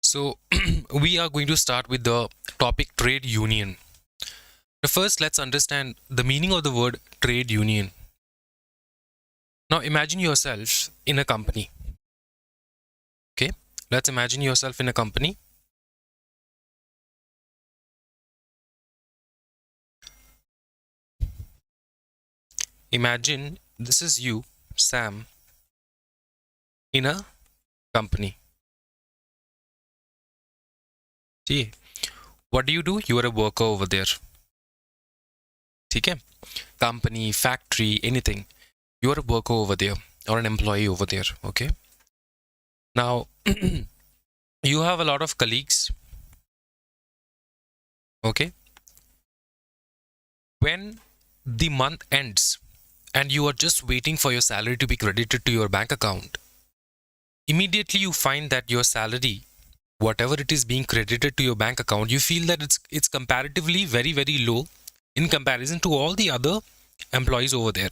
So, we are going to start with the topic trade union. First, let's understand the meaning of the word trade union. Now, imagine yourself in a company. Okay, let's imagine yourself in a company. Imagine this is you, Sam, in a company. See, what do? You are a worker over there. ठीक है? Company, factory, anything. You are a worker over there or an employee over there. Okay. Now, you have a lot of colleagues. Okay. When the month ends and you are just waiting for your salary to be credited to your bank account, immediately you find that your salary, whatever it is being credited to your bank account, you feel that it's comparatively very low in comparison to all the other employees over there.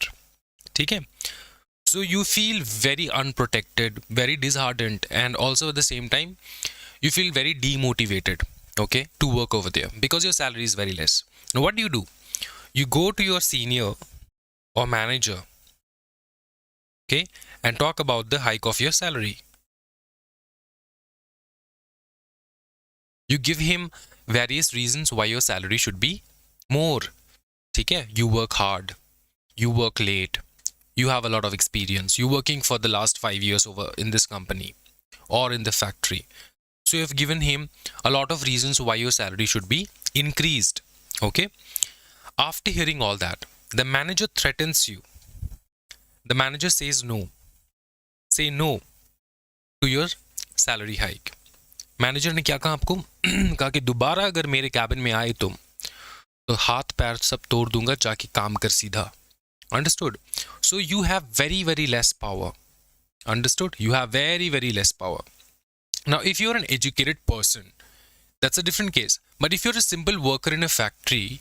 Okay? So you feel very unprotected, very disheartened, and also at the same time you feel very demotivated, okay, to work over there because your salary is very less. Now what do? You go to your senior or manager, okay, and talk about the hike of your salary. You give him various reasons why your salary should be more. Okay? You work hard, you work late, you have a lot of experience, you're working for the last 5 years over in this company or in the factory. So you have given him a lot of reasons why your salary should be increased. Okay? After hearing all that, the manager threatens you. The manager says no. Say no to your salary hike. Manager ने क्या कहा आपको? कहा कि दोबारा अगर मेरे cabin में आए तुम तो हाथ पैर सब तोड़ दूंगा, जाके काम कर सीधा. Understood? So you have very less power. Understood? You have very less power. Now, if you're an educated person, that's a different case. But if you're a simple worker in a factory,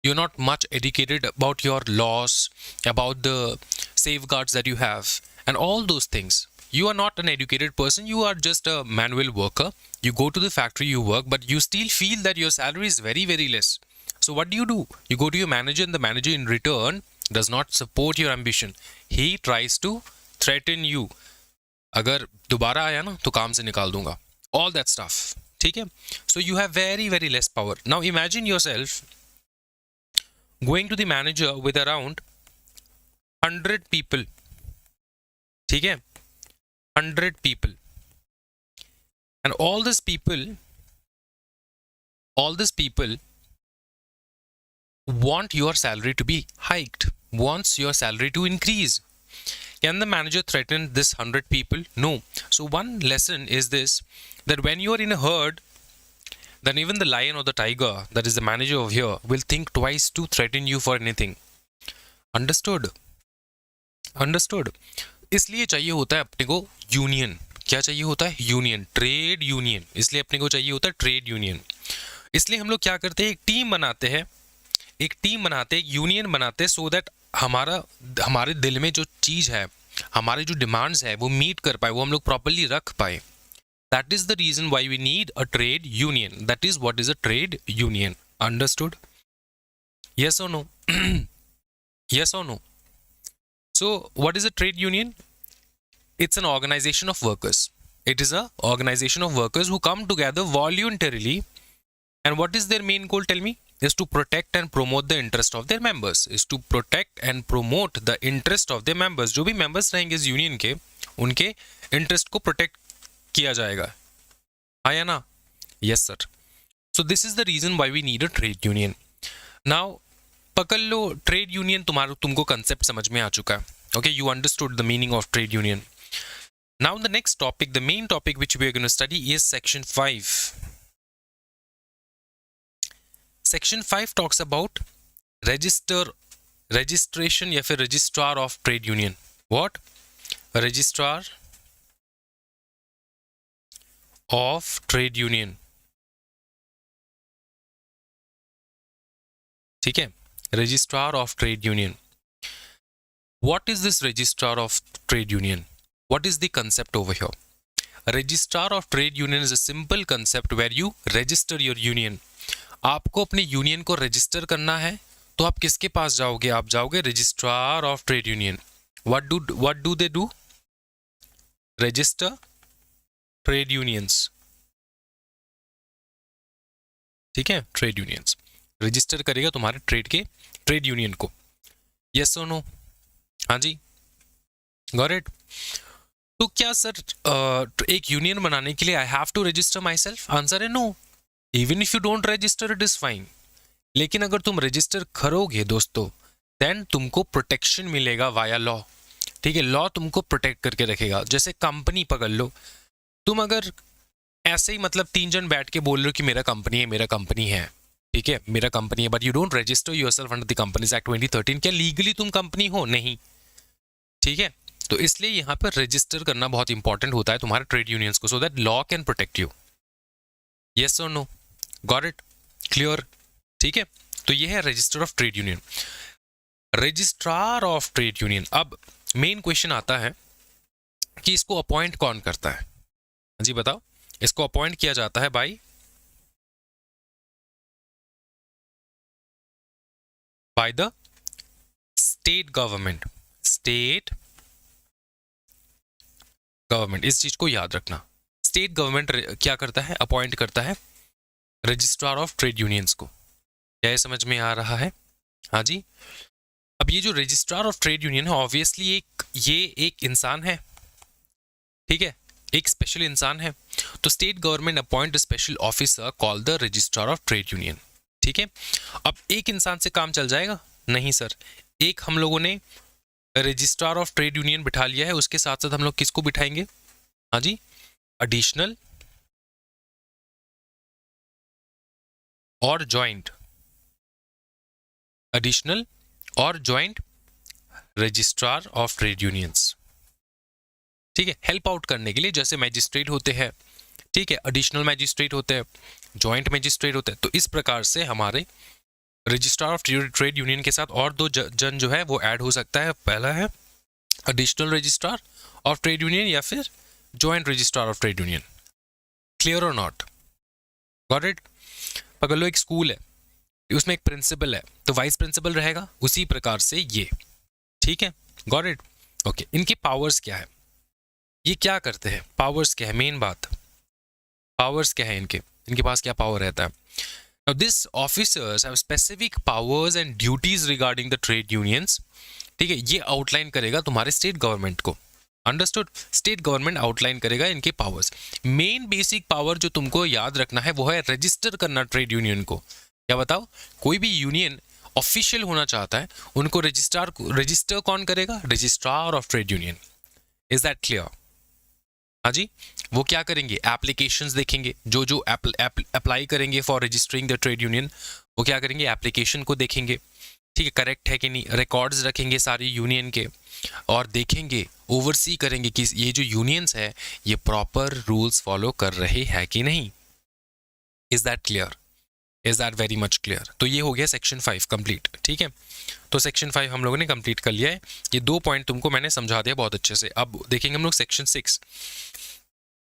you're not much educated about your laws, about the safeguards that you have, and all those things. You are not an educated person. You are just a manual worker. You go to the factory, you work, but you still feel that your salary is very less. So what do? You go to your manager, and the manager in return does not support your ambition. He tries to threaten you. अगर दोबारा आया ना तो काम से निकाल दूंगा. All that stuff. ठीक है? So you have very less power. Now imagine yourself going to the manager with around 100 people. ठीक है? 100 people. And all these people want your salary to be hiked, wants your salary to increase. Can the manager threaten this 100 people? No. So one lesson is this, that when you are in a herd, then even the lion or the tiger, that is the manager over here, will think twice to threaten you for anything. Understood? Understood? इसलिए चाहिए होता है अपने को union. क्या चाहिए होता है? Union, trade union. इसलिए अपने को चाहिए होता है ट्रेड यूनियन. इसलिए हम लोग क्या करते हैं, एक टीम बनाते हैं, एक यूनियन बनाते हैं, सो दैट हमारे दिल में जो चीज़ है, हमारे जो डिमांड्स है वो मीट कर पाए, वो हम लोग प्रॉपरली रख पाए. That is the reason why we need a trade union. That is what is a trade union. Understood? Yes or no? Yes or no? So what is a trade union? It's an organization of workers. It is an organization of workers who come together voluntarily. And what is their main goal? Tell me. Is to protect and promote the interest of their members. Is to protect and promote the interest of their members. जो भी members रहेंगे इस union के, उनके interest को protect किया जाएगा. आया ना? Yes sir. So this is the reason why we need a trade union. Now पकड़ लो, trade union तुमको concept समझ में आ चुका है. Okay, you understood the meaning of trade union. Now the next topic, the main topic which we are going to study is section 5. Section 5 talks about registration या फिर registrar of trade union. What? Registrar of trade union. ठीक है? Registrar of trade union. What is this registrar of trade union? What is the concept over here? Registrar of trade union is a simple concept where you register your union. आपको अपने union को register करना है तो आप किसके पास जाओगे? आप जाओगे registrar of trade union. What do they do? Register trade unions, ठीक है, ट्रेड यूनियंस रजिस्टर करेगा तुम्हारे ट्रेड यूनियन को। यस और नो? हाँ जी, गॉट इट। तो क्या सर एक यूनियन बनाने के लिए I have to register myself? Answer है no. Even if you don't register it is fine. लेकिन अगर तुम रजिस्टर करोगे दोस्तों, देन तुमको प्रोटेक्शन मिलेगा वाया लॉ। ठीक है, लॉ तुमको प्रोटेक्ट करके रखेगा। जैसे कंपनी पकड़ लो, तुम अगर ऐसे ही मतलब 3 जन बैठ के बोल रहे हो कि मेरा कंपनी है, ठीक है, मेरा कंपनी है, but you don't register yourself under the companies act 2013, क्या लीगली तुम कंपनी हो? नहीं, ठीक है। तो इसलिए यहाँ पर रजिस्टर करना बहुत इंपॉर्टेंट होता है तुम्हारे ट्रेड यूनियंस को, so that law can protect you. Yes और नो? Got it? क्लियर? ठीक है, तो ये है register of trade union. Registrar of trade union, अब मेन क्वेश्चन आता है कि इसको अपॉइंट कौन करता है? जी बताओ। इसको अपॉइंट किया जाता है बाय द स्टेट गवर्नमेंट। इस चीज को याद रखना। स्टेट गवर्नमेंट क्या करता है? अपॉइंट करता है रजिस्ट्रार ऑफ ट्रेड यूनियंस को। क्या ये समझ में आ रहा है? हाँ जी। अब ये जो रजिस्ट्रार ऑफ ट्रेड यूनियन है, ऑब्वियसली ये एक इंसान है, ठीक है, एक स्पेशल इंसान है। तो state government appoint special officer called the registrar of trade union, ठीक है। अब एक इंसान से काम चल जाएगा? नहीं सर, एक हम लोगों ने रजिस्ट्रार ऑफ ट्रेड यूनियन बिठा लिया है, उसके साथ साथ हम लोग किसको बिठाएंगे? हाँ जी, एडिशनल और joint registrar of trade unions, ठीक है, हेल्प आउट करने के लिए। जैसे मैजिस्ट्रेट होते हैं, ठीक है, एडिशनल मैजिस्ट्रेट होते हैं, जॉइंट मैजिस्ट्रेट होते हैं। तो इस प्रकार से हमारे रजिस्ट्रार ऑफ ट्रेड यूनियन के साथ और 2 जन जो है वो ऐड हो सकता है। पहला है additional registrar of trade union या फिर joint registrar of trade union. Clear और नॉट? Got it? पकड़ लो, एक स्कूल है, उसमें एक प्रिंसिपल है, तो वाइस प्रिंसिपल रहेगा, उसी प्रकार से ये, ठीक है, गॉट इट? ओके, इनके पावर्स क्या है? ये क्या करते हैं? पावर्स क्या है? मेन बात, पावर्स क्या है इनके पास क्या पावर रहता है? Now, these officers have specific powers and duties regarding the trade unions. ठीक है, ये आउटलाइन करेगा तुम्हारे स्टेट गवर्नमेंट को। अंडरस्टूड? स्टेट गवर्नमेंट आउटलाइन करेगा इनके पावर्स। मेन बेसिक पावर जो तुमको याद रखना है वो है रजिस्टर करना ट्रेड यूनियन को। क्या बताओ? कोई भी यूनियन ऑफिशियल होना चाहता है, उनको रजिस्टर कौन करेगा? Registrar of trade union. Is that clear? हाँ जी। वो क्या करेंगे? एप्लीकेशंस देखेंगे, जो अप्लाई करेंगे for registering the trade union, वो क्या करेंगे? एप्लीकेशन को देखेंगे, ठीक है, करेक्ट है कि नहीं, रिकॉर्ड्स रखेंगे सारी यूनियन के, और देखेंगे, ओवरसी करेंगे कि ये जो यूनियंस है ये प्रॉपर रूल्स फॉलो कर रहे हैं कि नहीं। Is that clear? Is that very much clear? तो ये हो गया सेक्शन 5 कंप्लीट, ठीक है। तो सेक्शन 5 हम लोगों ने कंप्लीट कर लिया है। ये 2 पॉइंट तुमको मैंने समझा दिया बहुत अच्छे से। अब देखेंगे हम लोग section 6।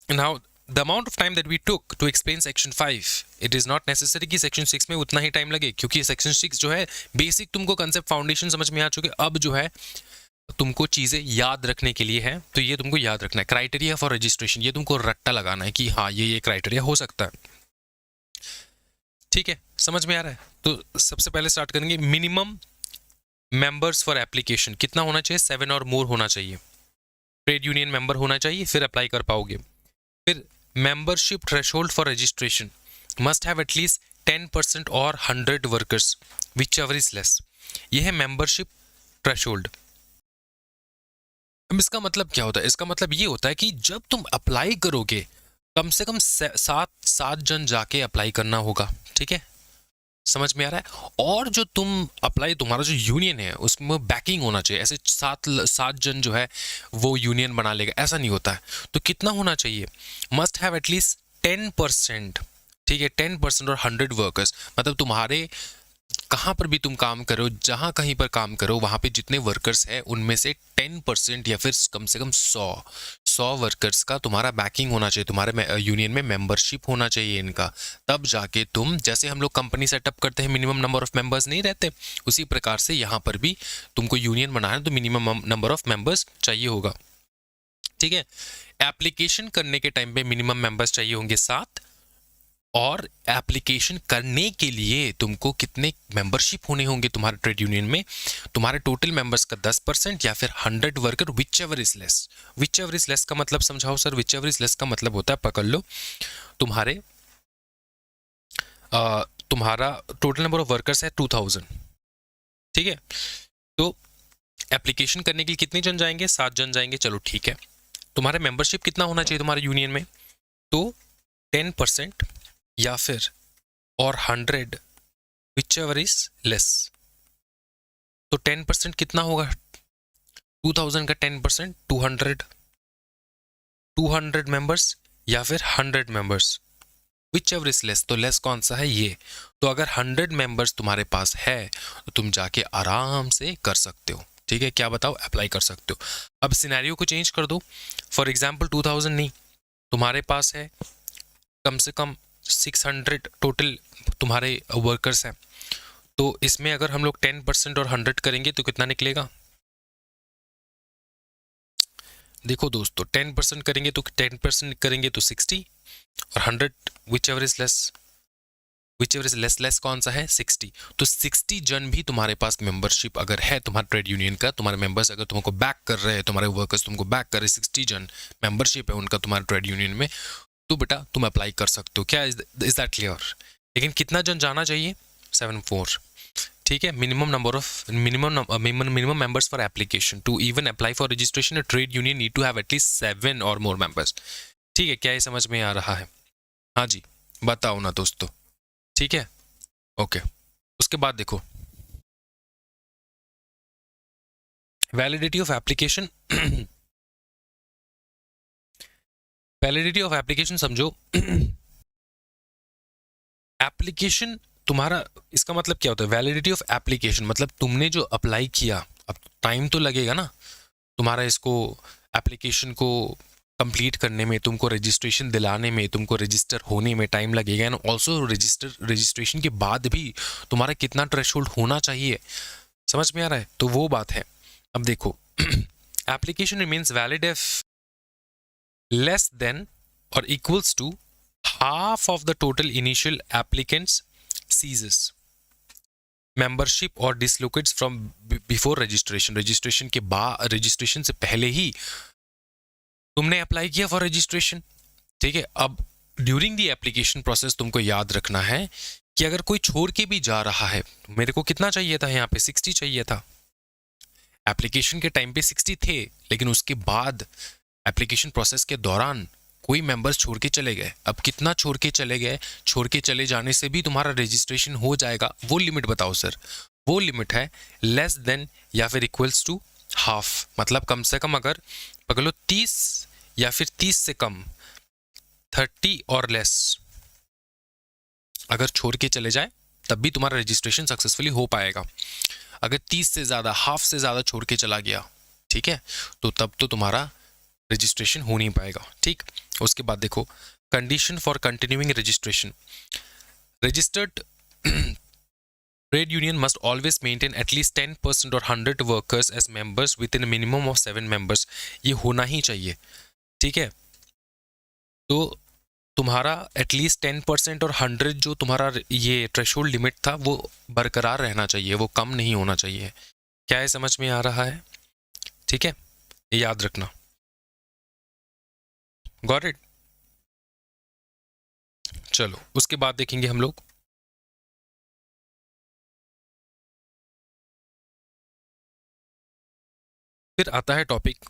Now, the amount of time that we took to explain section 5, it is not necessary कि section 6 में उतना ही टाइम लगे, क्योंकि section 6 जो है बेसिक तुमको कंसेप्ट फाउंडेशन समझ में आ चुके। अब जो है तुमको चीज़ें याद रखने के लिए है, तो ये तुमको याद रखना है। क्राइटेरिया फॉर रजिस्ट्रेशन, ये तुमको रट्टा लगाना है कि हाँ ये क्राइटेरिया हो सकता है, ठीक है, समझ में आ रहा है? तो सबसे पहले स्टार्ट करेंगे, मिनिमम मेंबर्स फॉर एप्लीकेशन कितना होना चाहिए? 7 और मोर होना चाहिए, ट्रेड यूनियन मेंबर होना चाहिए, फिर अप्लाई कर पाओगे। फिर membership threshold for registration must have at least 10% or 100 workers, which ever is less. ये है मेंबरशिप थ्रेशोल्ड। अब इसका मतलब क्या होता है? इसका मतलब ये होता है कि जब तुम अप्लाई करोगे, कम से कम 7 जन जाके अप्लाई करना होगा, ठीक है, समझ में आ रहा है? और जो तुम अप्लाई, तुम्हारा जो यूनियन है उसमें बैकिंग होना चाहिए। ऐसे 7 जन जो है वो यूनियन बना लेगा, ऐसा नहीं होता है। तो कितना होना चाहिए? मस्ट हैव एटलीस्ट 10%, ठीक है, 10% और 100 वर्कर्स। मतलब तुम्हारे कहाँ पर भी तुम काम करो, जहाँ कहीं पर काम करो, वहाँ पे जितने वर्कर्स हैं उनमें से 10% या फिर कम से कम 100 100 वर्कर्स का तुम्हारा बैकिंग होना चाहिए, तुम्हारे यूनियन में मेंबरशिप होना चाहिए इनका, तब जाके तुम, जैसे हम लोग कंपनी सेटअप करते हैं मिनिमम नंबर ऑफ मेंबर्स नहीं रहते, उसी प्रकार से यहाँ पर भी तुमको यूनियन बनाना है तो मिनिमम नंबर ऑफ मेंबर्स चाहिए होगा। ठीक है, एप्लीकेशन करने के टाइम पे मिनिमम मेंबर्स चाहिए होंगे 7, और एप्लीकेशन करने के लिए तुमको कितने मेंबरशिप होने होंगे तुम्हारे ट्रेड यूनियन में, तुम्हारे टोटल मेंबर्स का 10% या फिर 100 worker, which ever is less. Which ever is less का मतलब समझाओ sir. Which ever is less का मतलब होता है, पकड़ लो, तुम्हारे तुम्हारा टोटल नंबर ऑफ वर्कर्स है 2000, ठीक है, तो एप्लीकेशन करने के लिए कितने जन जाएंगे, 7 जन जाएंगे, चलो ठीक है। तुम्हारे मेंबरशिप कितना होना चाहिए तुम्हारे यूनियन में, तो 10% या फिर और 100, विच एवर इज लेस। तो 10% कितना होगा, 2000 का 10% 200 मेंबर्स या फिर 100 members, which ever is less. तो लेस कौन सा है, ये। तो अगर 100 मेंबर्स तुम्हारे पास है तो तुम जाके आराम से कर सकते हो, ठीक है। क्या बताओ, अप्लाई कर सकते हो। अब सिनेरियो को चेंज कर दो, फॉर एग्जाम्पल 2000 नहीं, तुम्हारे पास है कम से कम 600 टोटल तुम्हारे वर्कर्स हैं, तो इसमें अगर हम लोग 10% और 100 करेंगे तो कितना निकलेगा, देखो दोस्तों, 10% करेंगे तो 10% करेंगे तो 60, और 100 which ever is less, which ever is less, less कौन सा है, 60। तो 60 जन भी तुम्हारे पास मेंबरशिप अगर है तुम्हारे ट्रेड यूनियन का, तुम्हारे मेंबर्स अगर तुमको बैक कर रहे हैं, तुम्हारे वर्कर्स तुमको बैक कर रहे हैं, 60 जन मेंबरशिप है उनका तुम्हारे ट्रेड यूनियन में, तो बेटा तुम अप्लाई कर सकते हो। क्या इज दैट क्लियर। लेकिन कितना जन जाना चाहिए, 74, ठीक है। Minimum number of minimum members for application to even apply for registration, a trade union need to have at least 7 or more members, ठीक है। क्या ये समझ में आ रहा है, हाँ जी, बताओ ना दोस्तों, ठीक है, ओके। उसके बाद देखो, validity of application. Validity of application समझो, एप्लीकेशन तुम्हारा, इसका मतलब क्या होता है, वैलिडिटी ऑफ एप्लीकेशन मतलब तुमने जो अप्लाई किया, अब टाइम तो लगेगा ना तुम्हारा इसको, एप्लीकेशन को कंप्लीट करने में, तुमको रजिस्ट्रेशन दिलाने में, तुमको रजिस्टर होने में टाइम लगेगा, एंड ऑल्सो रजिस्ट्रेशन के बाद भी तुम्हारा कितना थ्रेशोल्ड होना चाहिए, समझ में आ रहा है, तो वो बात है। अब देखो, application remains valid if less than और equals to half of the total initial applicants ceases membership or dislocates from before registration। Registration के बाद, रजिस्ट्रेशन से पहले ही तुमने अप्लाई किया फॉर रजिस्ट्रेशन, ठीक है। अब ड्यूरिंग द एप्लीकेशन प्रोसेस तुमको याद रखना है कि अगर कोई छोड़ के भी जा रहा है, मेरे को कितना चाहिए था यहाँ पे, 60 चाहिए था, एप्लीकेशन के टाइम पे 60 थे, लेकिन उसके बाद एप्लीकेशन प्रोसेस के दौरान कोई मेंबर्स छोड़ के चले गए। अब कितना छोड़ के चले गए, छोड़ के चले जाने से भी तुम्हारा रजिस्ट्रेशन हो जाएगा, वो लिमिट बताओ सर। वो लिमिट है लेस देन या फिर इक्वल्स टू हाफ, मतलब कम से कम अगर पकड़ लो 30 या फिर 30 से कम, 30 और लेस अगर छोड़ के चले जाए तब भी तुम्हारा रजिस्ट्रेशन सक्सेसफुली हो पाएगा। अगर 30 से ज़्यादा, हाफ से ज़्यादा छोड़ के चला गया, ठीक है, तो तब तो तुम्हारा रजिस्ट्रेशन हो नहीं पाएगा, ठीक। उसके बाद देखो, condition for continuing registration, registered trade union must always maintain at least 10% or 100 workers as members within minimum of 7 members, ये होना ही चाहिए, ठीक है। तो तुम्हारा एटलीस्ट 10% और 100 जो तुम्हारा ये थ्रेशोल्ड लिमिट था वो बरकरार रहना चाहिए, वो कम नहीं होना चाहिए। क्या ये समझ में आ रहा है, ठीक है, ये याद रखना। Got it. चलो उसके बाद देखेंगे हम लोग, फिर आता है topic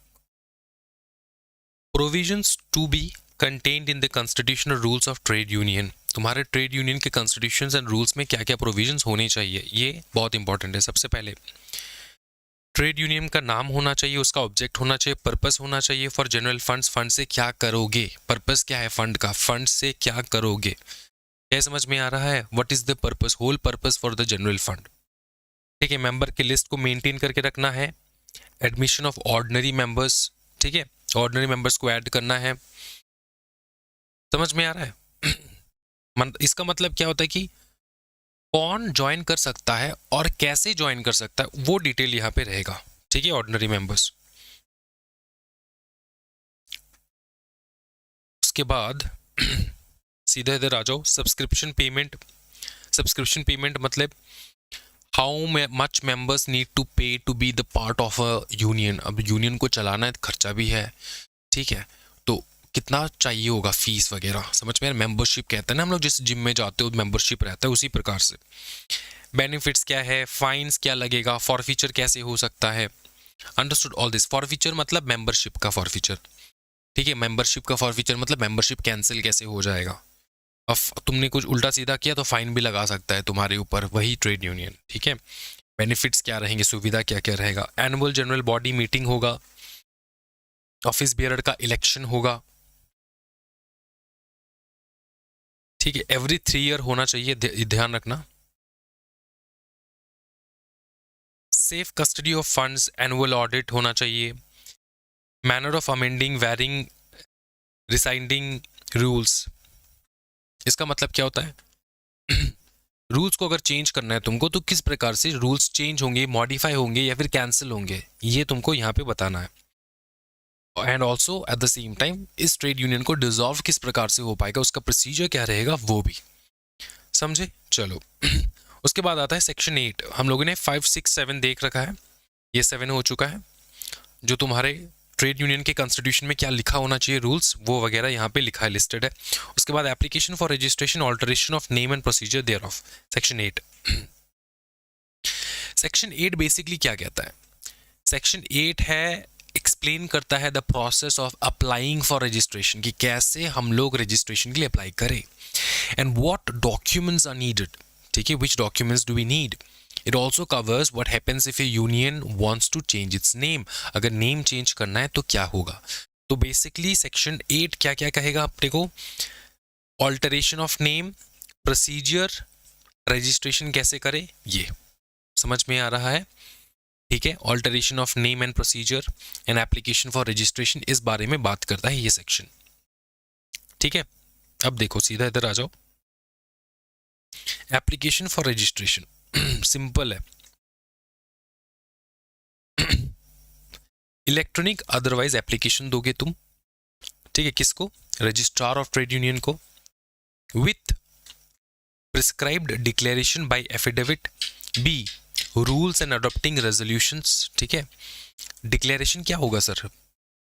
provisions to be contained in the constitutional rules of trade union. तुम्हारे ट्रेड यूनियन के कॉन्स्टिट्यूशंस एंड रूल्स में क्या क्या प्रोविजंस होने चाहिए, ये बहुत इंपॉर्टेंट है। सबसे पहले ट्रेड यूनियन का नाम होना चाहिए, उसका ऑब्जेक्ट होना चाहिए, पर्पस होना चाहिए फॉर जनरल फंड्स, फंड से क्या करोगे, पर्पस क्या है फंड का, फंड से क्या करोगे, क्या समझ में आ रहा है, what is the purpose, whole purpose for the general fund, ठीक है। मेंबर की लिस्ट को मेंटेन करके रखना है, एडमिशन ऑफ ऑर्डिनरी मेंबर्स, ठीक है, ऑर्डिनरी मेंबर्स को ऐड करना है। समझ में आ रहा है? इसका मतलब क्या होता है कि कौन ज्वाइन कर सकता है और कैसे ज्वाइन कर सकता है, वो डिटेल यहाँ पे रहेगा। ठीक है, ऑर्डिनरी मेंबर्स। उसके बाद सीधा इधर आ जाओ, सब्सक्रिप्शन पेमेंट। सब्सक्रिप्शन पेमेंट मतलब how much members need to pay to be the part of a union. अब यूनियन को चलाना है, खर्चा भी है, ठीक है, तो कितना चाहिए होगा फीस वगैरह, समझ में? मेंबरशिप कहते हैं ना हम लोग, जिस जिम में जाते हो मेंबरशिप रहता है, उसी प्रकार से। बेनिफिट्स क्या है, फाइन्स क्या लगेगा, फॉरफीचर कैसे हो सकता है। Understood all this. फॉरफीचर मतलब मेंबरशिप का फॉरफीचर, ठीक है, मेंबरशिप का फॉरफीचर मतलब मेंबरशिप कैंसिल कैसे हो जाएगा। अब तुमने कुछ उल्टा सीधा किया तो फाइन भी लगा सकता है तुम्हारे ऊपर वही ट्रेड यूनियन, ठीक है। बेनिफिट्स क्या रहेंगे, सुविधा क्या क्या रहेगा। एनुअल जनरल बॉडी मीटिंग होगा, ऑफिस बियरर का इलेक्शन होगा, ठीक है, एवरी 3 ईयर होना चाहिए, ध्यान रखना। Safe custody of funds, annual audit होना चाहिए। Manner of amending, varying, rescinding rules. इसका मतलब क्या होता है? रूल्स को अगर चेंज करना है तुमको, तो किस प्रकार से रूल्स चेंज होंगे, मॉडिफाई होंगे या फिर कैंसिल होंगे, ये तुमको यहाँ पे बताना है। And also at the same time इस ट्रेड यूनियन को डिसॉल्व किस प्रकार से हो पाएगा, उसका प्रोसीजर क्या रहेगा, वो भी समझे। चलो उसके बाद आता है सेक्शन 8। हम लोगों ने 5, 6, 7 देख रखा है, ये 7 हो चुका है। जो तुम्हारे ट्रेड यूनियन के कॉन्स्टिट्यूशन में क्या लिखा होना चाहिए, रूल्स, वो वगैरह यहाँ पे लिखा है, लिस्टेड है। उसके बाद application for registration, alteration of name and procedure thereof, section 8। Section 8 basically क्या कहता है? सेक्शन 8 है, एक्सप्लेन करता है the process of applying for registration, कि कैसे हम लोग रजिस्ट्रेशन के लिए अप्लाई करें, and what documents are needed, ठीक है, which documents do we need. It also covers what happens if a union wants to change its name. अगर नेम चेंज करना है तो क्या होगा। तो बेसिकली सेक्शन 8 क्या क्या कहेगा अपने को? Alteration of name, procedure, registration कैसे करें, ये समझ में आ रहा है, ठीक है। Alteration of name and procedure and application for registration, इस बारे में बात करता है ये सेक्शन, ठीक है। अब देखो सीधा इधर आ जाओ, एप्लीकेशन फॉर रजिस्ट्रेशन सिंपल है। इलेक्ट्रॉनिक अदरवाइज एप्लीकेशन दोगे तुम, ठीक है, किसको? रजिस्ट्रार ऑफ ट्रेड यूनियन को, with prescribed declaration by affidavit, by rules and adopting resolutions, ठीक है। डिक्लेरेशन क्या होगा सर?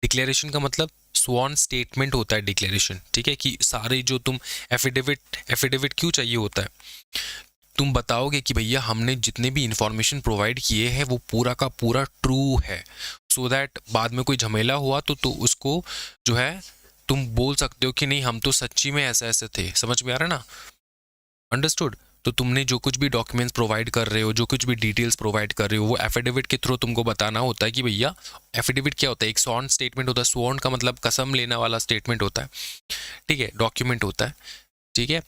डिक्लेरेशन का मतलब स्वॉन स्टेटमेंट होता है डिक्लेरेशन, ठीक है, कि सारे जो तुम एफिडेविट क्यों चाहिए होता है? तुम बताओगे कि भैया हमने जितने भी इंफॉर्मेशन प्रोवाइड किए हैं वो पूरा का पूरा ट्रू है, सो दैट बाद में कोई झमेला हुआ तो उसको जो है तुम बोल सकते हो कि नहीं हम तो सच्ची में ऐसे ऐसे थे। समझ में आ रहा है ना? अंडरस्टूड। तो तुमने जो कुछ भी डॉक्यूमेंट्स प्रोवाइड कर रहे हो, जो कुछ भी डिटेल्स प्रोवाइड कर रहे हो, वो एफिडेविट के थ्रू तुमको बताना होता है कि भैया, एफिडेविट क्या होता है? एक स्वॉन स्टेटमेंट होता है। स्वॉन का मतलब कसम लेना वाला स्टेटमेंट होता है, ठीक है, डॉक्यूमेंट होता है, ठीक है।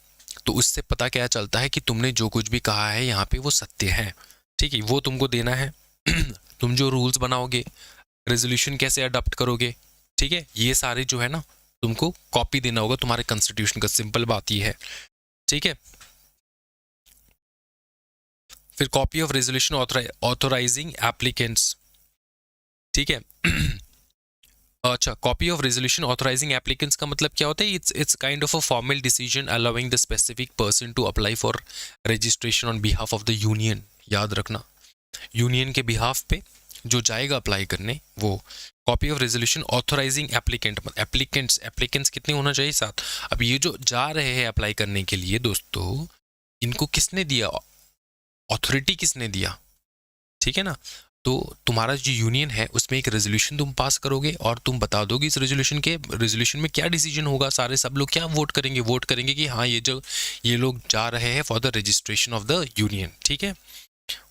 तो उससे पता क्या चलता है कि तुमने जो कुछ भी कहा है यहाँ पे वो सत्य है, ठीक है, वो तुमको देना है। तुम जो रूल्स बनाओगे, रेजोल्यूशन कैसे अडॉप्ट करोगे, ठीक है, ये सारे जो है ना तुमको कॉपी देना होगा तुम्हारे कॉन्स्टिट्यूशन का। सिंपल बात ये है, ठीक है। फिर copy of resolution authorising applicants, ठीक है। अच्छा, copy of resolution authorising applicants का मतलब क्या होता है? It's kind of a formal decision allowing the specific person to apply for registration on behalf of the union. याद रखना, यूनियन के बिहाफ पे जो जाएगा अप्लाई करने वो। Copy of resolution authorising applicants कितने होना चाहिए? 7। अब ये जो जा रहे हैं अप्लाई करने के लिए दोस्तों, इनको किसने दिया अथॉरिटी, किसने दिया, ठीक है ना? तो तुम्हारा जो यूनियन है उसमें एक रेजोल्यूशन तुम पास करोगे और तुम बता दोगे इस रेजोल्यूशन में क्या डिसीजन होगा। सारे सब लोग क्या वोट करेंगे कि हाँ ये लोग जा रहे हैं for the registration of the union, ठीक है।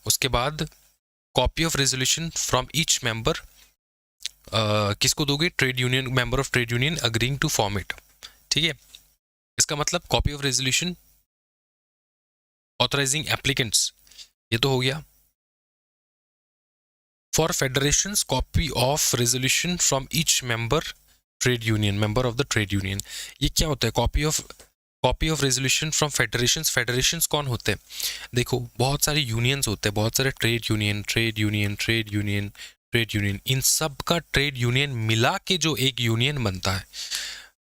उसके बाद copy of resolution from each member, किसको दोगे? Trade union, member of trade union agreeing to form it, ठीक है। इसका मतलब copy of resolution authorising applicants, ये तो हो गया। For federations copy of resolution from each member trade union, member of the trade union. ये क्या होता है? Copy of resolution from federations. Federations कौन होते हैं? देखो बहुत सारे यूनियंस होते हैं, बहुत सारे ट्रेड यूनियन, इन सब का ट्रेड यूनियन मिला के जो एक यूनियन बनता है।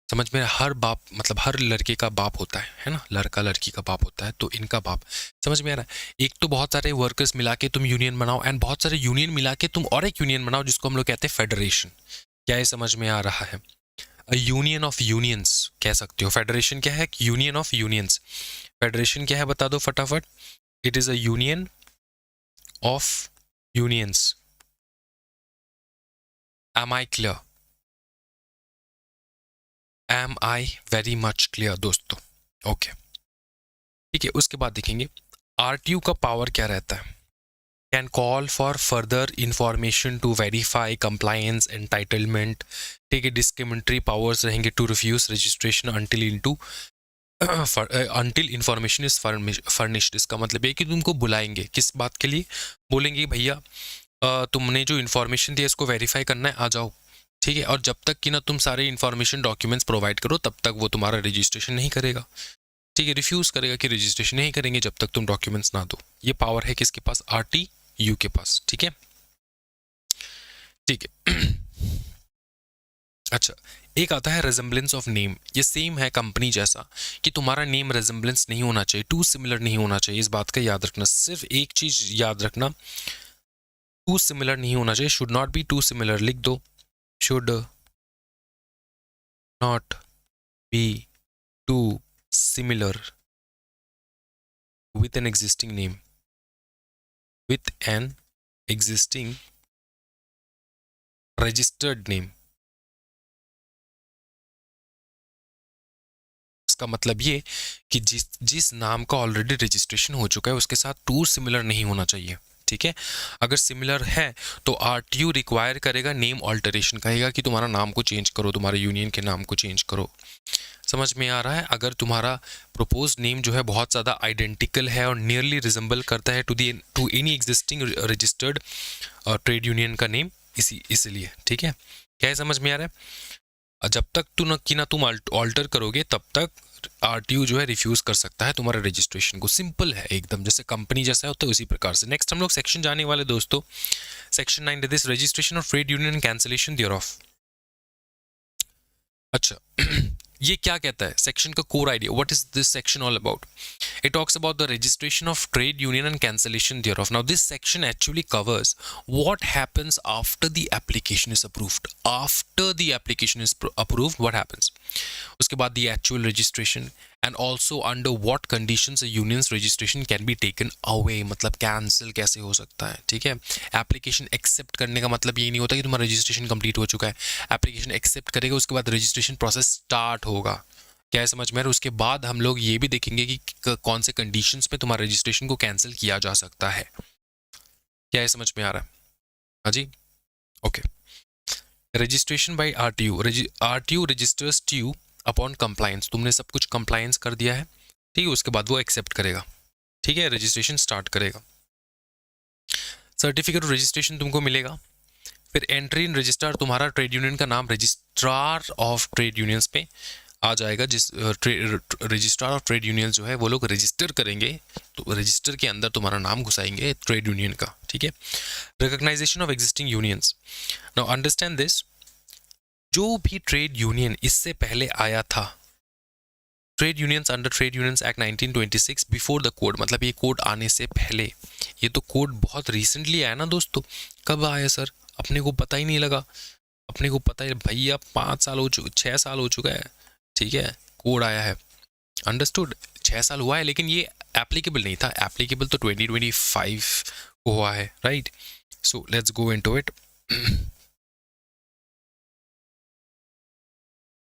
समझ में? हर बाप मतलब हर लड़के का बाप होता है ना, लड़का लड़की का बाप होता है, तो इनका बाप। समझ में आ रहा है? एक तो बहुत सारे वर्कर्स मिला के तुम यूनियन बनाओ, एंड बहुत सारे यूनियन मिला के तुम और एक यूनियन बनाओ, जिसको हम लोग कहते हैं फेडरेशन। क्या ये समझ में आ रहा है? यूनियन ऑफ यूनियंस कह सकते हो। फेडरेशन क्या है? Union of unions. फेडरेशन क्या है बता दो फटाफट। It is a union of unions. Am I clear? Am I very much clear दोस्तों? ओके ठीक है। उसके बाद देखेंगे आरटीयू का पावर क्या रहता है। Can call for further information to verify compliance, entitlement. ठीक है। डिस्क्रिमिनेटरी पावर्स रहेंगे to refuse registration until information is furnished. इसका मतलब ये कि तुमको बुलाएंगे, किस बात के लिए बोलेंगे? भैया तुमने जो इन्फॉर्मेशन दिया इसको वेरीफाई करना है, आ जाओ। ठीक है। और जब तक कि ना तुम सारे इन्फॉर्मेशन डॉक्यूमेंट्स प्रोवाइड करो तब तक वो तुम्हारा रजिस्ट्रेशन नहीं करेगा। ठीक है। रिफ्यूज करेगा कि रजिस्ट्रेशन नहीं करेंगे जब तक तुम डॉक्यूमेंट्स ना दो। ये पावर है किसके पास? आरटीयू के पास। ठीक है ठीक है। अच्छा, एक आता है रेजेंबलेंस ऑफ नेम। ये सेम है कंपनी जैसा कि तुम्हारा नेम रेजेंबलेंस नहीं होना चाहिए, टू सिमिलर नहीं होना चाहिए। इस बात का याद रखना, सिर्फ एक चीज याद रखना, टू सिमिलर नहीं होना चाहिए। Should not be too similar, लिख दो। Should not be too similar with an existing name, with an existing registered name। इसका मतलब ये कि जिस नाम का ऑलरेडी रजिस्ट्रेशन हो चुका है उसके साथ टू सिमिलर नहीं होना चाहिए। ठीक है। अगर सिमिलर है तो आरटीयू रिक्वायर करेगा नेम ऑल्टरेशन, कहेगा कि तुम्हारा नाम को चेंज करो, तुम्हारे यूनियन के नाम को चेंज करो। समझ में आ रहा है? अगर तुम्हारा प्रपोज नेम जो है बहुत ज़्यादा आइडेंटिकल है और नियरली रिजेंबल करता है to any existing registered trade union का नेम, इसलिए। ठीक है। क्या है समझ में आ रहा है? जब तक तुम ऑल्टर करोगे तब तक आरटीयू जो है रिफ्यूज कर सकता है तुम्हारे रजिस्ट्रेशन को। सिंपल है एकदम, जैसे कंपनी जैसा होता है उसी प्रकार से। नेक्स्ट हम लोग सेक्शन जाने वाले दोस्तों। Section 9 this registration of trade union cancellation thereof. अच्छा ये क्या कहता है? सेक्शन का core idea, what is this section all about? It talks about the registration of trade union and cancellation thereof. Now this section actually covers what happens after the application is approved. After the application is approved, what happens? उसके बाद the actual registration and also under what conditions a union's registration can be taken away, मतलब cancel कैसे हो सकता है। ठीक है। application accept करने का मतलब ये नहीं होता कि तुम्हारा registration complete हो चुका है। application accept करेगा, उसके बाद registration process start होगा। क्या है समझ में आ रहा है? उसके बाद हम लोग ये भी देखेंगे कि कौन से कंडीशंस पे तुम्हारे रजिस्ट्रेशन को कैंसिल किया जा सकता है। क्या है समझ में आ रहा है? हाँ जी okay. Registration by RTU. RTU registers to upon compliance. तुमने सब कुछ कंप्लायंस कर दिया है, ठीक है। उसके बाद वो एक्सेप्ट करेगा, ठीक है, रजिस्ट्रेशन स्टार्ट करेगा। सर्टिफिकेट ऑफ रजिस्ट्रेशन तुमको मिलेगा। फिर एंट्री इन रजिस्टर, तुम्हारा ट्रेड यूनियन का नाम रजिस्ट्रार ऑफ ट्रेड यूनियंस पे आ जाएगा। जिस रजिस्ट्रार ऑफ ट्रेड यूनियन जो है वो लोग रजिस्टर करेंगे, तो रजिस्टर के अंदर तुम्हारा नाम घुसाएंगे ट्रेड यूनियन का। ठीक है। Recognition of existing unions. Now understand this, जो भी ट्रेड यूनियन इससे पहले आया था, trade unions under trade unions act 1926 before the code, मतलब ये कोड आने से पहले। ये तो कोड बहुत रिसेंटली आया ना दोस्तों। कब आया सर? अपने को पता ही नहीं लगा। अपने को पता है भैया 5 साल हो चुके, 6 साल हो चुका है। ठीक है। कोड आया है, अंडरस्टूड। 6 साल हुआ है, लेकिन ये एप्लीकेबल नहीं था। एप्लीकेबल तो 2025 को हुआ है, right. So let's go into it.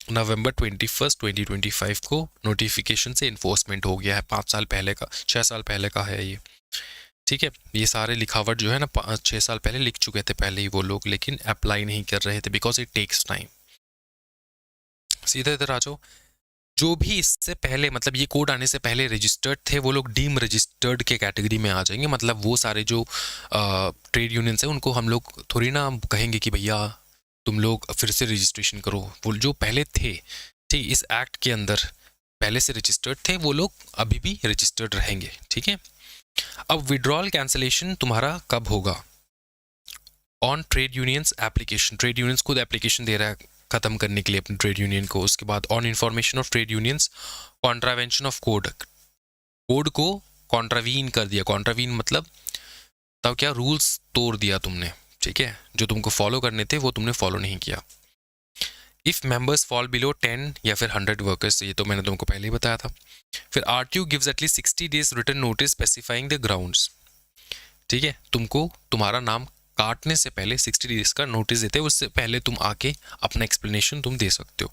November 21, 2025 को नोटिफिकेशन से इन्फोर्समेंट हो गया है। 5 साल पहले का, 6 साल पहले का है ये। ठीक है। ये सारे लिखावट जो है ना 6 साल पहले लिख चुके थे पहले ही वो लोग, लेकिन अप्लाई नहीं कर रहे थे बिकॉज इट टेक्स टाइम। सीधा इधर आ जाओ। जो भी इससे पहले मतलब ये कोड आने से पहले रजिस्टर्ड थे वो लोग डीम रजिस्टर्ड के कैटेगरी में आ जाएंगे। मतलब वो सारे जो ट्रेड यूनियंस हैं उनको हम लोग थोड़ी ना कहेंगे कि भैया तुम लोग फिर से रजिस्ट्रेशन करो। वो जो पहले थे ठीक इस एक्ट के अंदर पहले से रजिस्टर्ड थे वो लोग अभी भी रजिस्टर्ड रहेंगे। ठीक है, अब विड्रॉल कैंसलेशन तुम्हारा कब होगा? On trade unions application, trade unions खुद एप्लीकेशन दे रहा है खत्म करने के लिए अपने ट्रेड यूनियन को। उसके बाद on information of trade unions contravention of code, code को कॉन्ट्रावीन कर दिया। कॉन्ट्रावीन मतलब तब क्या रूल्स तोड़ दिया तुमने। ठीक है, जो तुमको फॉलो करने थे वो तुमने फॉलो नहीं किया। इफ मेंबर्स फॉल बिलो 10 या फिर 100 वर्कर्स, ये तो मैंने तुमको पहले ही बताया था। फिर RTU gives at least 60 days return notice specifying the grounds. ठीक है, तुमको तुम्हारा नाम काटने से पहले 60 डेज का नोटिस देते हैं, उससे पहले तुम आके अपना एक्सप्लेनेशन तुम दे सकते हो।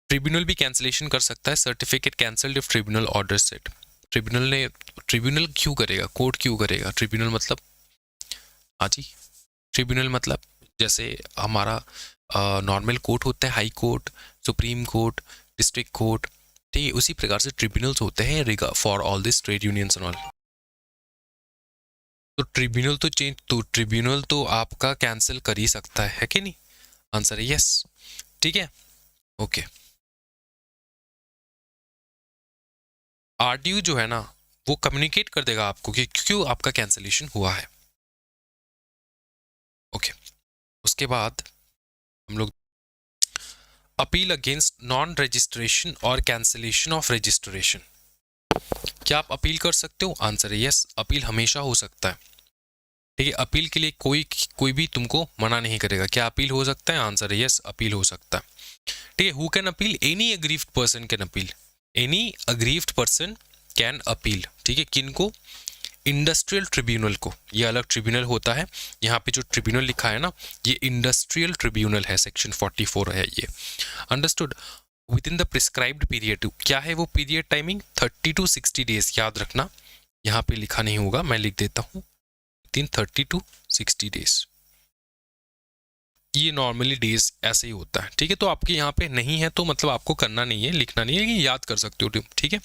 ट्रिब्यूनल भी कैंसिलेशन कर सकता है। Certificate cancelled if tribunal order set. Tribunal क्यों करेगा, कोर्ट क्यों करेगा? ट्रिब्यूनल मतलब हाँ जी, ट्रिब्यूनल मतलब जैसे हमारा नॉर्मल कोर्ट होता है, high court, supreme court, district court, ठीक है, उसी प्रकार से ट्रिब्यूनल्स होते हैं for all this trade unions and all. तो ट्रिब्यूनल तो आपका कैंसिल कर ही सकता है कि नहीं? आंसर है यस। ठीक है, ओके। आरटीयू जो है ना वो कम्युनिकेट कर देगा आपको कि क्यों आपका कैंसिलेशन हुआ है। ओके, उसके बाद हम लोग अपील अगेंस्ट नॉन रजिस्ट्रेशन और कैंसिलेशन ऑफ रजिस्ट्रेशन। क्या आप अपील कर सकते हो? आंसर है यस, अपील हमेशा हो सकता है। ठीक है, अपील के लिए कोई भी तुमको मना नहीं करेगा। क्या अपील हो सकता है? आंसर है यस, अपील हो सकता है। ठीक है, who can appeal? Any aggrieved person can appeal. Any aggrieved person can appeal. ठीक है, किनको? इंडस्ट्रियल ट्रिब्यूनल को। ये अलग ट्रिब्यूनल होता है। यहाँ पे जो ट्रिब्यूनल लिखा है ना ये इंडस्ट्रियल ट्रिब्यूनल है, सेक्शन 44 है ये। Understood? With in the prescribed period. क्या है वो पीरियड टाइमिंग? 30 to 60 days. याद रखना, यहाँ पे लिखा नहीं होगा, मैं लिख देता हूँ, 30 to 60 डेज। ये नॉर्मली डेज ऐसे ही होता है। ठीक है, तो आपके यहाँ पे नहीं है तो मतलब आपको करना नहीं है, लिखना नहीं है, ये याद कर सकते हो। ठीक है,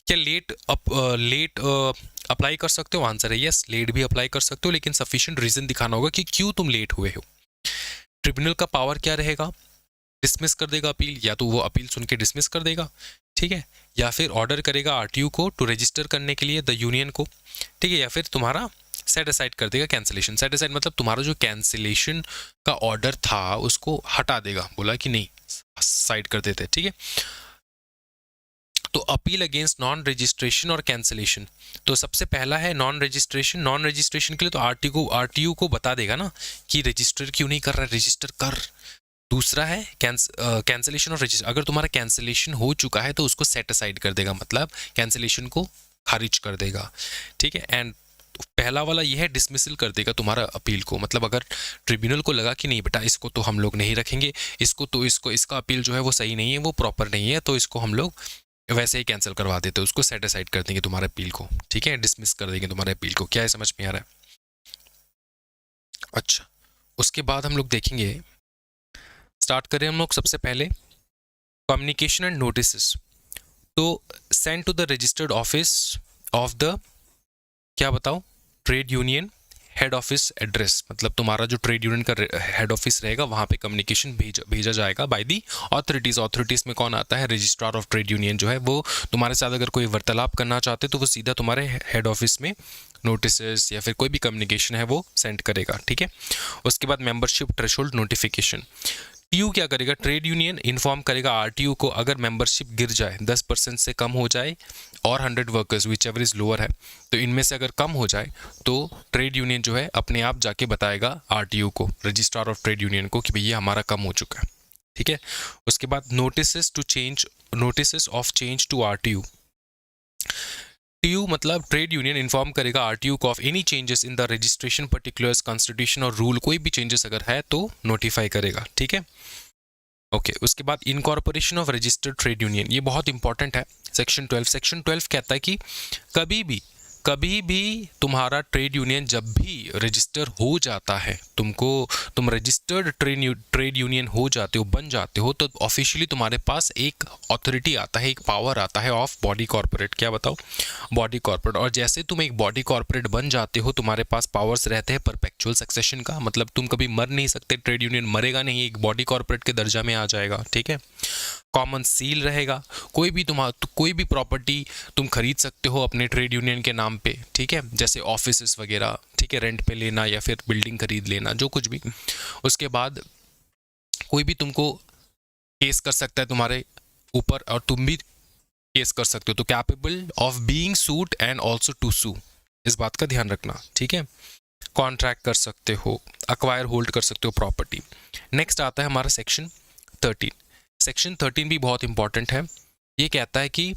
क्या लेट अप्लाई कर सकते हो? आंसर है यस, लेट भी अप्लाई कर सकते हो, लेकिन सफिशिएंट रीजन दिखाना होगा कि क्यों तुम लेट हुए हो। ट्रिब्यूनल का पावर क्या रहेगा? डिसमिस कर देगा अपील, या तो वो अपील सुन के डिसमिस कर देगा, ठीक है, या फिर ऑर्डर करेगा आरटीयू को टू रजिस्टर करने के लिए द यूनियन को, ठीक है, या फिर तुम्हारा सेट असाइड कर देगा कैंसिलेशन। सेट असाइड मतलब तुम्हारा जो कैंसिलेशन का ऑर्डर था उसको हटा देगा, बोला कि नहीं साइड कर देते। ठीक है, तो अपील अगेंस्ट नॉन रजिस्ट्रेशन और कैंसिलेशन, तो सबसे पहला है नॉन रजिस्ट्रेशन। नॉन रजिस्ट्रेशन के लिए तो आरटीयू को बता देगा ना कि रजिस्टर क्यों नहीं कर रहा है, रजिस्टर कर। दूसरा है कैंसिलेशन और रजिस्टर। अगर तुम्हारा कैंसिलेशन हो चुका है तो उसको सेट असाइड कर देगा, मतलब कैंसिलेशन को खारिज कर देगा। ठीक है, एंड पहला वाला ये है डिसमिसल कर देगा तुम्हारा अपील को। मतलब अगर ट्रिब्यूनल को लगा कि नहीं बेटा इसको तो हम लोग नहीं रखेंगे, इसका अपील जो है वो सही नहीं है, वो प्रॉपर नहीं है, तो इसको हम लोग वैसे ही कैंसिल करवा देते, उसको सेट असाइड कर देंगे तुम्हारे अपील को। ठीक है, डिसमिस कर देंगे तुम्हारे अपील को। क्या है, समझ में आ रहा है? अच्छा, उसके बाद हम लोग देखेंगे, स्टार्ट करें हम लोग सबसे पहले कम्युनिकेशन एंड नोटिस। तो send to the registered office of the, क्या बताओ, trade union head office address. मतलब तुम्हारा जो ट्रेड यूनियन का हेड ऑफिस रहेगा वहाँ पे कम्युनिकेशन भेजा जाएगा बाय दी ऑथोरिटीज़। ऑथोरिटीज़ में कौन आता है? रजिस्ट्रार ऑफ ट्रेड यूनियन जो है वो तुम्हारे साथ अगर कोई वार्तालाप करना चाहते तो वो सीधा तुम्हारे हेड ऑफिस में नोटिस या फिर कोई भी कम्युनिकेशन है वो सेंड करेगा। ठीक है, उसके बाद मेंबरशिप थ्रेशोल्ड नोटिफिकेशन। टीयू क्या करेगा? ट्रेड यूनियन इन्फॉर्म करेगा आरटीयू को अगर मेंबरशिप गिर जाए, 10% से कम हो जाए, और 100 workers which ever is lower है, तो इनमें से अगर कम हो जाए तो ट्रेड यूनियन जो है अपने आप जाके बताएगा आरटीयू को, रजिस्ट्रार ऑफ ट्रेड यूनियन को, कि भैया हमारा कम हो चुका है। ठीक है, उसके बाद notice of change to RTU. TU मतलब ट्रेड यूनियन इन्फॉर्म करेगा आरटीयू को of any changes in the registration particulars, constitution और रूल, कोई भी चेंजेस अगर है तो नोटिफाई करेगा। ठीक है, ओके, उसके बाद incorporation of registered trade union, ये बहुत इंपॉर्टेंट है। सेक्शन 12 कहता है कि कभी भी कभी भी तुम्हारा ट्रेड यूनियन जब भी रजिस्टर हो जाता है, तुम रजिस्टर्ड ट्रेड यूनियन हो जाते हो, बन जाते हो, तो ऑफिशियली तुम्हारे पास एक अथॉरिटी आता है, एक पावर आता है ऑफ बॉडी कॉर्पोरेट। क्या बताओ? Body corporate. और जैसे तुम एक बॉडी कॉर्पोरेट बन जाते हो, तुम्हारे पास पावर्स रहते हैं परपेचुअल सक्सेशन का, मतलब तुम कभी मर नहीं सकते, ट्रेड यूनियन मरेगा नहीं, एक बॉडी कॉर्पोरेट के दर्जा में आ जाएगा। ठीक है, कॉमन सील रहेगा, कोई भी प्रॉपर्टी तुम खरीद सकते हो अपने ट्रेड यूनियन के नाम पे। ठीक है, जैसे ऑफिसेस वगैरह, ठीक है, रेंट पे लेना या फिर बिल्डिंग खरीद लेना, जो कुछ भी। उसके बाद कोई भी तुमको केस कर सकता है तुम्हारे ऊपर, और तुम भी केस कर सकते हो, तो capable of being sued and also to sue, इस बात का ध्यान रखना। ठीक है, कॉन्ट्रैक्ट कर सकते हो, अक्वायर होल्ड कर सकते हो प्रॉपर्टी। नेक्स्ट आता है हमारा सेक्शन 13। सेक्शन 13 भी बहुत इंपॉर्टेंट है। ये कहता है कि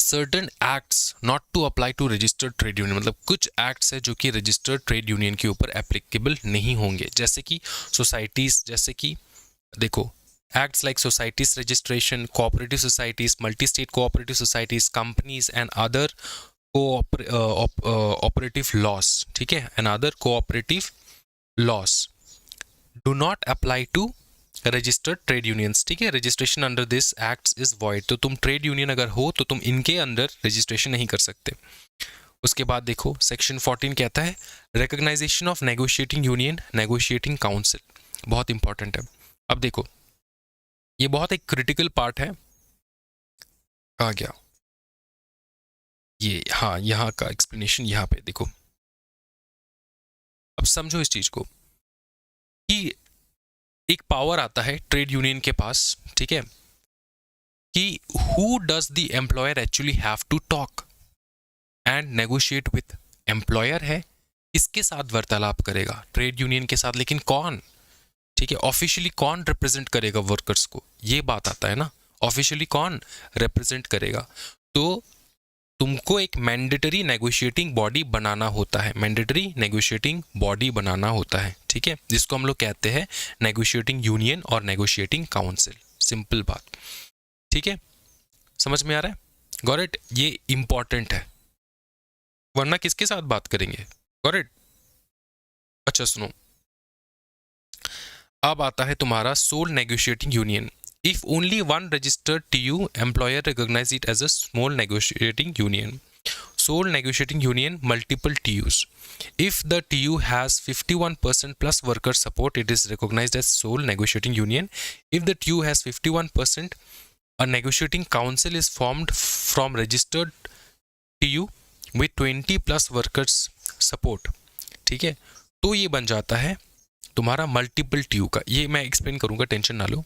certain acts not to apply to registered trade union, मतलब कुछ एक्ट्स है जो कि रजिस्टर्ड ट्रेड यूनियन के ऊपर एप्लीकेबल नहीं होंगे, जैसे कि सोसाइटीज, जैसे कि देखो acts like societies registration, cooperative societies, multi state cooperative societies, companies and other cooperative laws. ठीक है, and other cooperative laws do not apply to registered trade unions. ठीक है, registration under this acts is void, तो तुम trade union अगर हो तो तुम इनके अंदर रजिस्ट्रेशन नहीं कर सकते। उसके बाद देखो सेक्शन 14 कहता है recognition of negotiating union, negotiating council, बहुत इंपॉर्टेंट है। अब देखो ये बहुत एक क्रिटिकल पार्ट है। कहाँ गया ये? हाँ, यहाँ का एक्सप्लेनेशन यहाँ पे देखो। अब समझो इस चीज को कि एक पावर आता है ट्रेड यूनियन के पास, ठीक है, कि who does the employer actually have to talk and negotiate with? Employer है, इसके साथ वार्तालाप करेगा ट्रेड यूनियन के साथ, लेकिन कौन? ठीक है, ऑफिशियली कौन रिप्रेजेंट करेगा वर्कर्स को, ये बात आता है ना, ऑफिशियली कौन रिप्रेजेंट करेगा। तो तुमको एक मैंडेटरी नेगोशिएटिंग बॉडी बनाना होता है, मैंडेटरी नेगोशिएटिंग बॉडी बनाना होता है। ठीक है, जिसको हम लोग कहते हैं नेगोशिएटिंग यूनियन और नेगोशिएटिंग काउंसिल। सिंपल बात। ठीक है, समझ में आ रहा है? Got it? ये इंपॉर्टेंट है, वरना किसके साथ बात करेंगे? Got it? अच्छा सुनो, अब आता है तुम्हारा sole negotiating union. If only one registered TU employer recognize it as a small negotiating union. Sole negotiating union, multiple TUs. If the TU has 51% plus worker support, it is recognized as sole negotiating union. If the TU has 51%, a negotiating council is formed from registered TU with 20 plus workers support. ठीक है, तो ये बन जाता है तुम्हारा multiple TU का। ये मैं एक्सप्लेन करूंगा, टेंशन ना लो।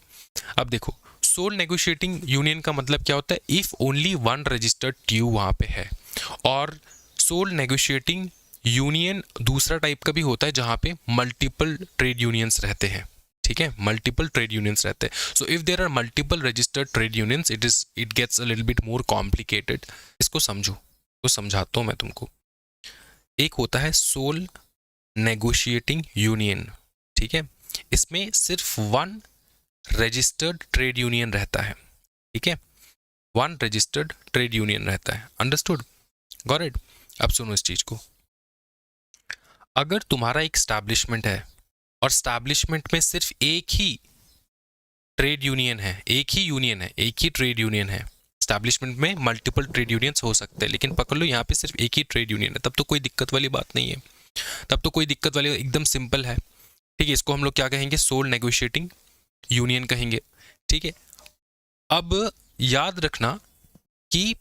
अब देखो सोल नेगोशिएटिंग यूनियन का मतलब क्या होता है? If only one registered TU वहां पे है। और सोल नेगोशिएटिंग यूनियन दूसरा टाइप का भी होता है जहां पे मल्टीपल ट्रेड यूनियंस रहते हैं। ठीक है, मल्टीपल ट्रेड यूनियंस रहते हैं। So if there are multiple registered trade unions, it gets a little bit more complicated. इसको समझो, तो समझाता हूं मैं तुमको। एक होता है सोल नेगोशिएटिंग यूनियन, ठीक है, इसमें सिर्फ वन रजिस्टर्ड ट्रेड यूनियन रहता है। ठीक है, वन रजिस्टर्ड ट्रेड यूनियन रहता है। अंडरस्टूड? Got it? अब सुनो इस चीज को। अगर तुम्हारा एक स्टैब्लिशमेंट है और स्टैब्लिशमेंट में सिर्फ एक ही ट्रेड यूनियन है, एक ही ट्रेड यूनियन है, स्टैब्लिशमेंट में मल्टीपल ट्रेड यूनियंस हो सकते हैं, लेकिन पकड़ लो यहाँ पे सिर्फ एक ही ट्रेड यूनियन है, तब तो कोई दिक्कत वाली बात नहीं है, तब तो कोई दिक्कत वाली, एकदम सिंपल है। ठीक है, इसको हम लोग क्या कहेंगे? सोल नेगोशिएटिंग यूनियन कहेंगे। ठीक है, अब याद रखना कि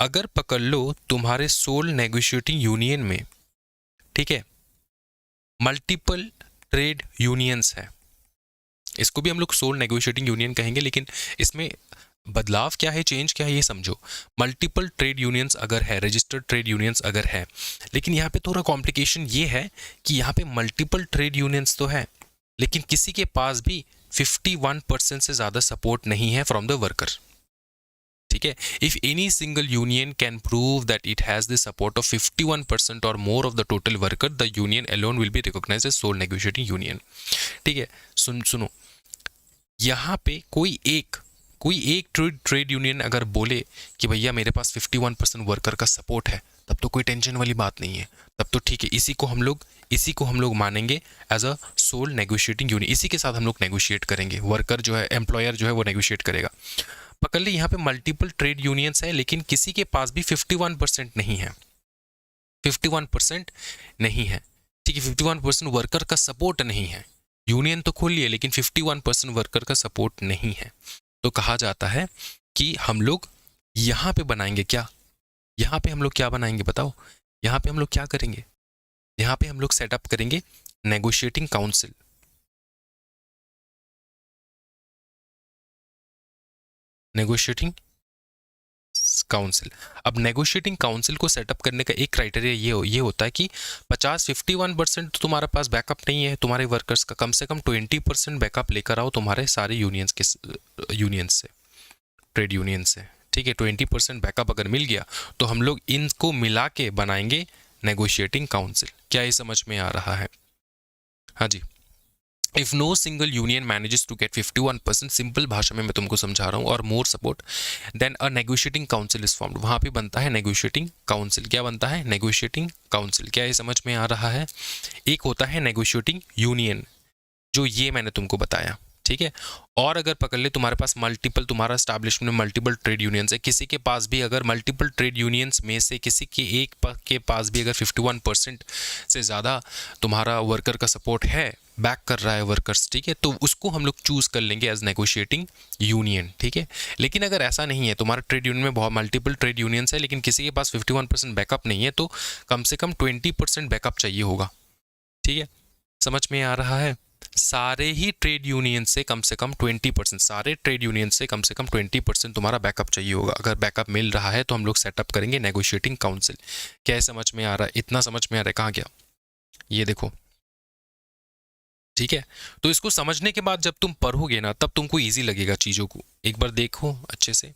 अगर पकड़ लो तुम्हारे सोल नेगोशिएटिंग यूनियन में, ठीक है, मल्टीपल ट्रेड यूनियंस है, इसको भी हम लोग सोल नेगोशिएटिंग यूनियन कहेंगे, लेकिन इसमें बदलाव क्या है, चेंज क्या है, ये समझो। मल्टीपल ट्रेड यूनियंस अगर है, रजिस्टर्ड ट्रेड यूनियंस अगर है, लेकिन यहाँ पे थोड़ा कॉम्प्लिकेशन ये है कि यहाँ पे मल्टीपल ट्रेड यूनियंस तो है, लेकिन किसी के पास भी 51% से ज्यादा सपोर्ट नहीं है फ्रॉम द वर्कर। ठीक है, if any single union can prove that it has the support of 51% और more of the total worker, the union alone will be recognised as sole negotiating union. ठीक है, सुनो, यहाँ पे कोई एक कोई एक ट्रेड यूनियन अगर बोले कि भैया मेरे पास 51% वर्कर का सपोर्ट है, तब तो कोई टेंशन वाली बात नहीं है, तब तो ठीक है, इसी को हम लोग मानेंगे as a sole negotiating union. इसी के साथ हम लोग नेगोशिएट करेंगे, वर्कर जो है, एम्प्लॉयर जो है वो नेगोशिएट करेगा। पकड़ ली, यहाँ पे मल्टीपल ट्रेड यूनियंस है, लेकिन किसी के पास भी 51% नहीं है, 51% नहीं है, ठीक है, 51% वर्कर का सपोर्ट नहीं है। यूनियन तो खोल लिए, लेकिन 51% वर्कर का सपोर्ट नहीं है। तो कहा जाता है कि हम लोग यहाँ पे बनाएंगे क्या, यहाँ पे हम लोग क्या बनाएंगे बताओ, यहाँ पे हम लोग क्या करेंगे, यहाँ पे हम लोग सेटअप करेंगे नेगोशिएटिंग काउंसिल। Negotiating council. अब नेगोशिएटिंग काउंसिल को सेटअप करने का एक क्राइटेरिया ये होता है कि 51% तो तुम्हारे पास बैकअप नहीं है तुम्हारे वर्कर्स का, कम से कम 20% बैकअप लेकर आओ तुम्हारे सारे यूनियंस से, ट्रेड यूनियन से, ठीक है। 20% बैकअप अगर मिल गया तो हम लोग इनको मिला के बनाएंगे नेगोशिएटिंग काउंसिल। क्या ये समझ में आ रहा है? हाँ जी। If no single union manages to get 51%, simple भाषा में मैं तुमको समझा रहा हूँ, और more support, then a negotiating council is formed. वहाँ पे बनता है नेगोशिएटिंग काउंसिल। क्या बनता है? Negotiating council. क्या ये समझ में आ रहा है? एक होता है नेगोशिएटिंग यूनियन, जो ये मैंने तुमको बताया, ठीक है। और अगर पकड़ ले तुम्हारे पास मल्टीपल, तुम्हारा एस्टैब्लिशमेंट में मल्टीपल ट्रेड यूनियंस है, किसी के पास भी अगर मल्टीपल ट्रेड यूनियंस में से किसी के एक के पास भी अगर 51% से ज़्यादा तुम्हारा वर्कर का सपोर्ट है, बैक कर रहा है वर्कर्स, ठीक है, तो उसको हम लोग चूज कर लेंगे एज नेगोशिएटिंग यूनियन, ठीक है। लेकिन अगर ऐसा नहीं है, तुम्हारा ट्रेड यूनियन में बहुत मल्टीपल ट्रेड यूनियंस है, लेकिन किसी के पास 51% बैकअप नहीं है, तो कम से कम 20% बैकअप चाहिए होगा, ठीक है। समझ में आ रहा है? सारे ही ट्रेड यूनियन से कम 20%, सारे ट्रेड यूनियन से कम 20% तुम्हारा बैकअप चाहिए होगा। अगर बैकअप मिल रहा है तो हम लोग सेटअप करेंगे नेगोशिएटिंग काउंसिल। क्या है, समझ में आ रहा है? इतना समझ में आ रहा है? कहाँ गया ये देखो, ठीक है। तो इसको समझने के बाद जब तुम पढ़ोगे ना, तब तुमको इजी लगेगा चीजों को। एक बार देखो अच्छे से।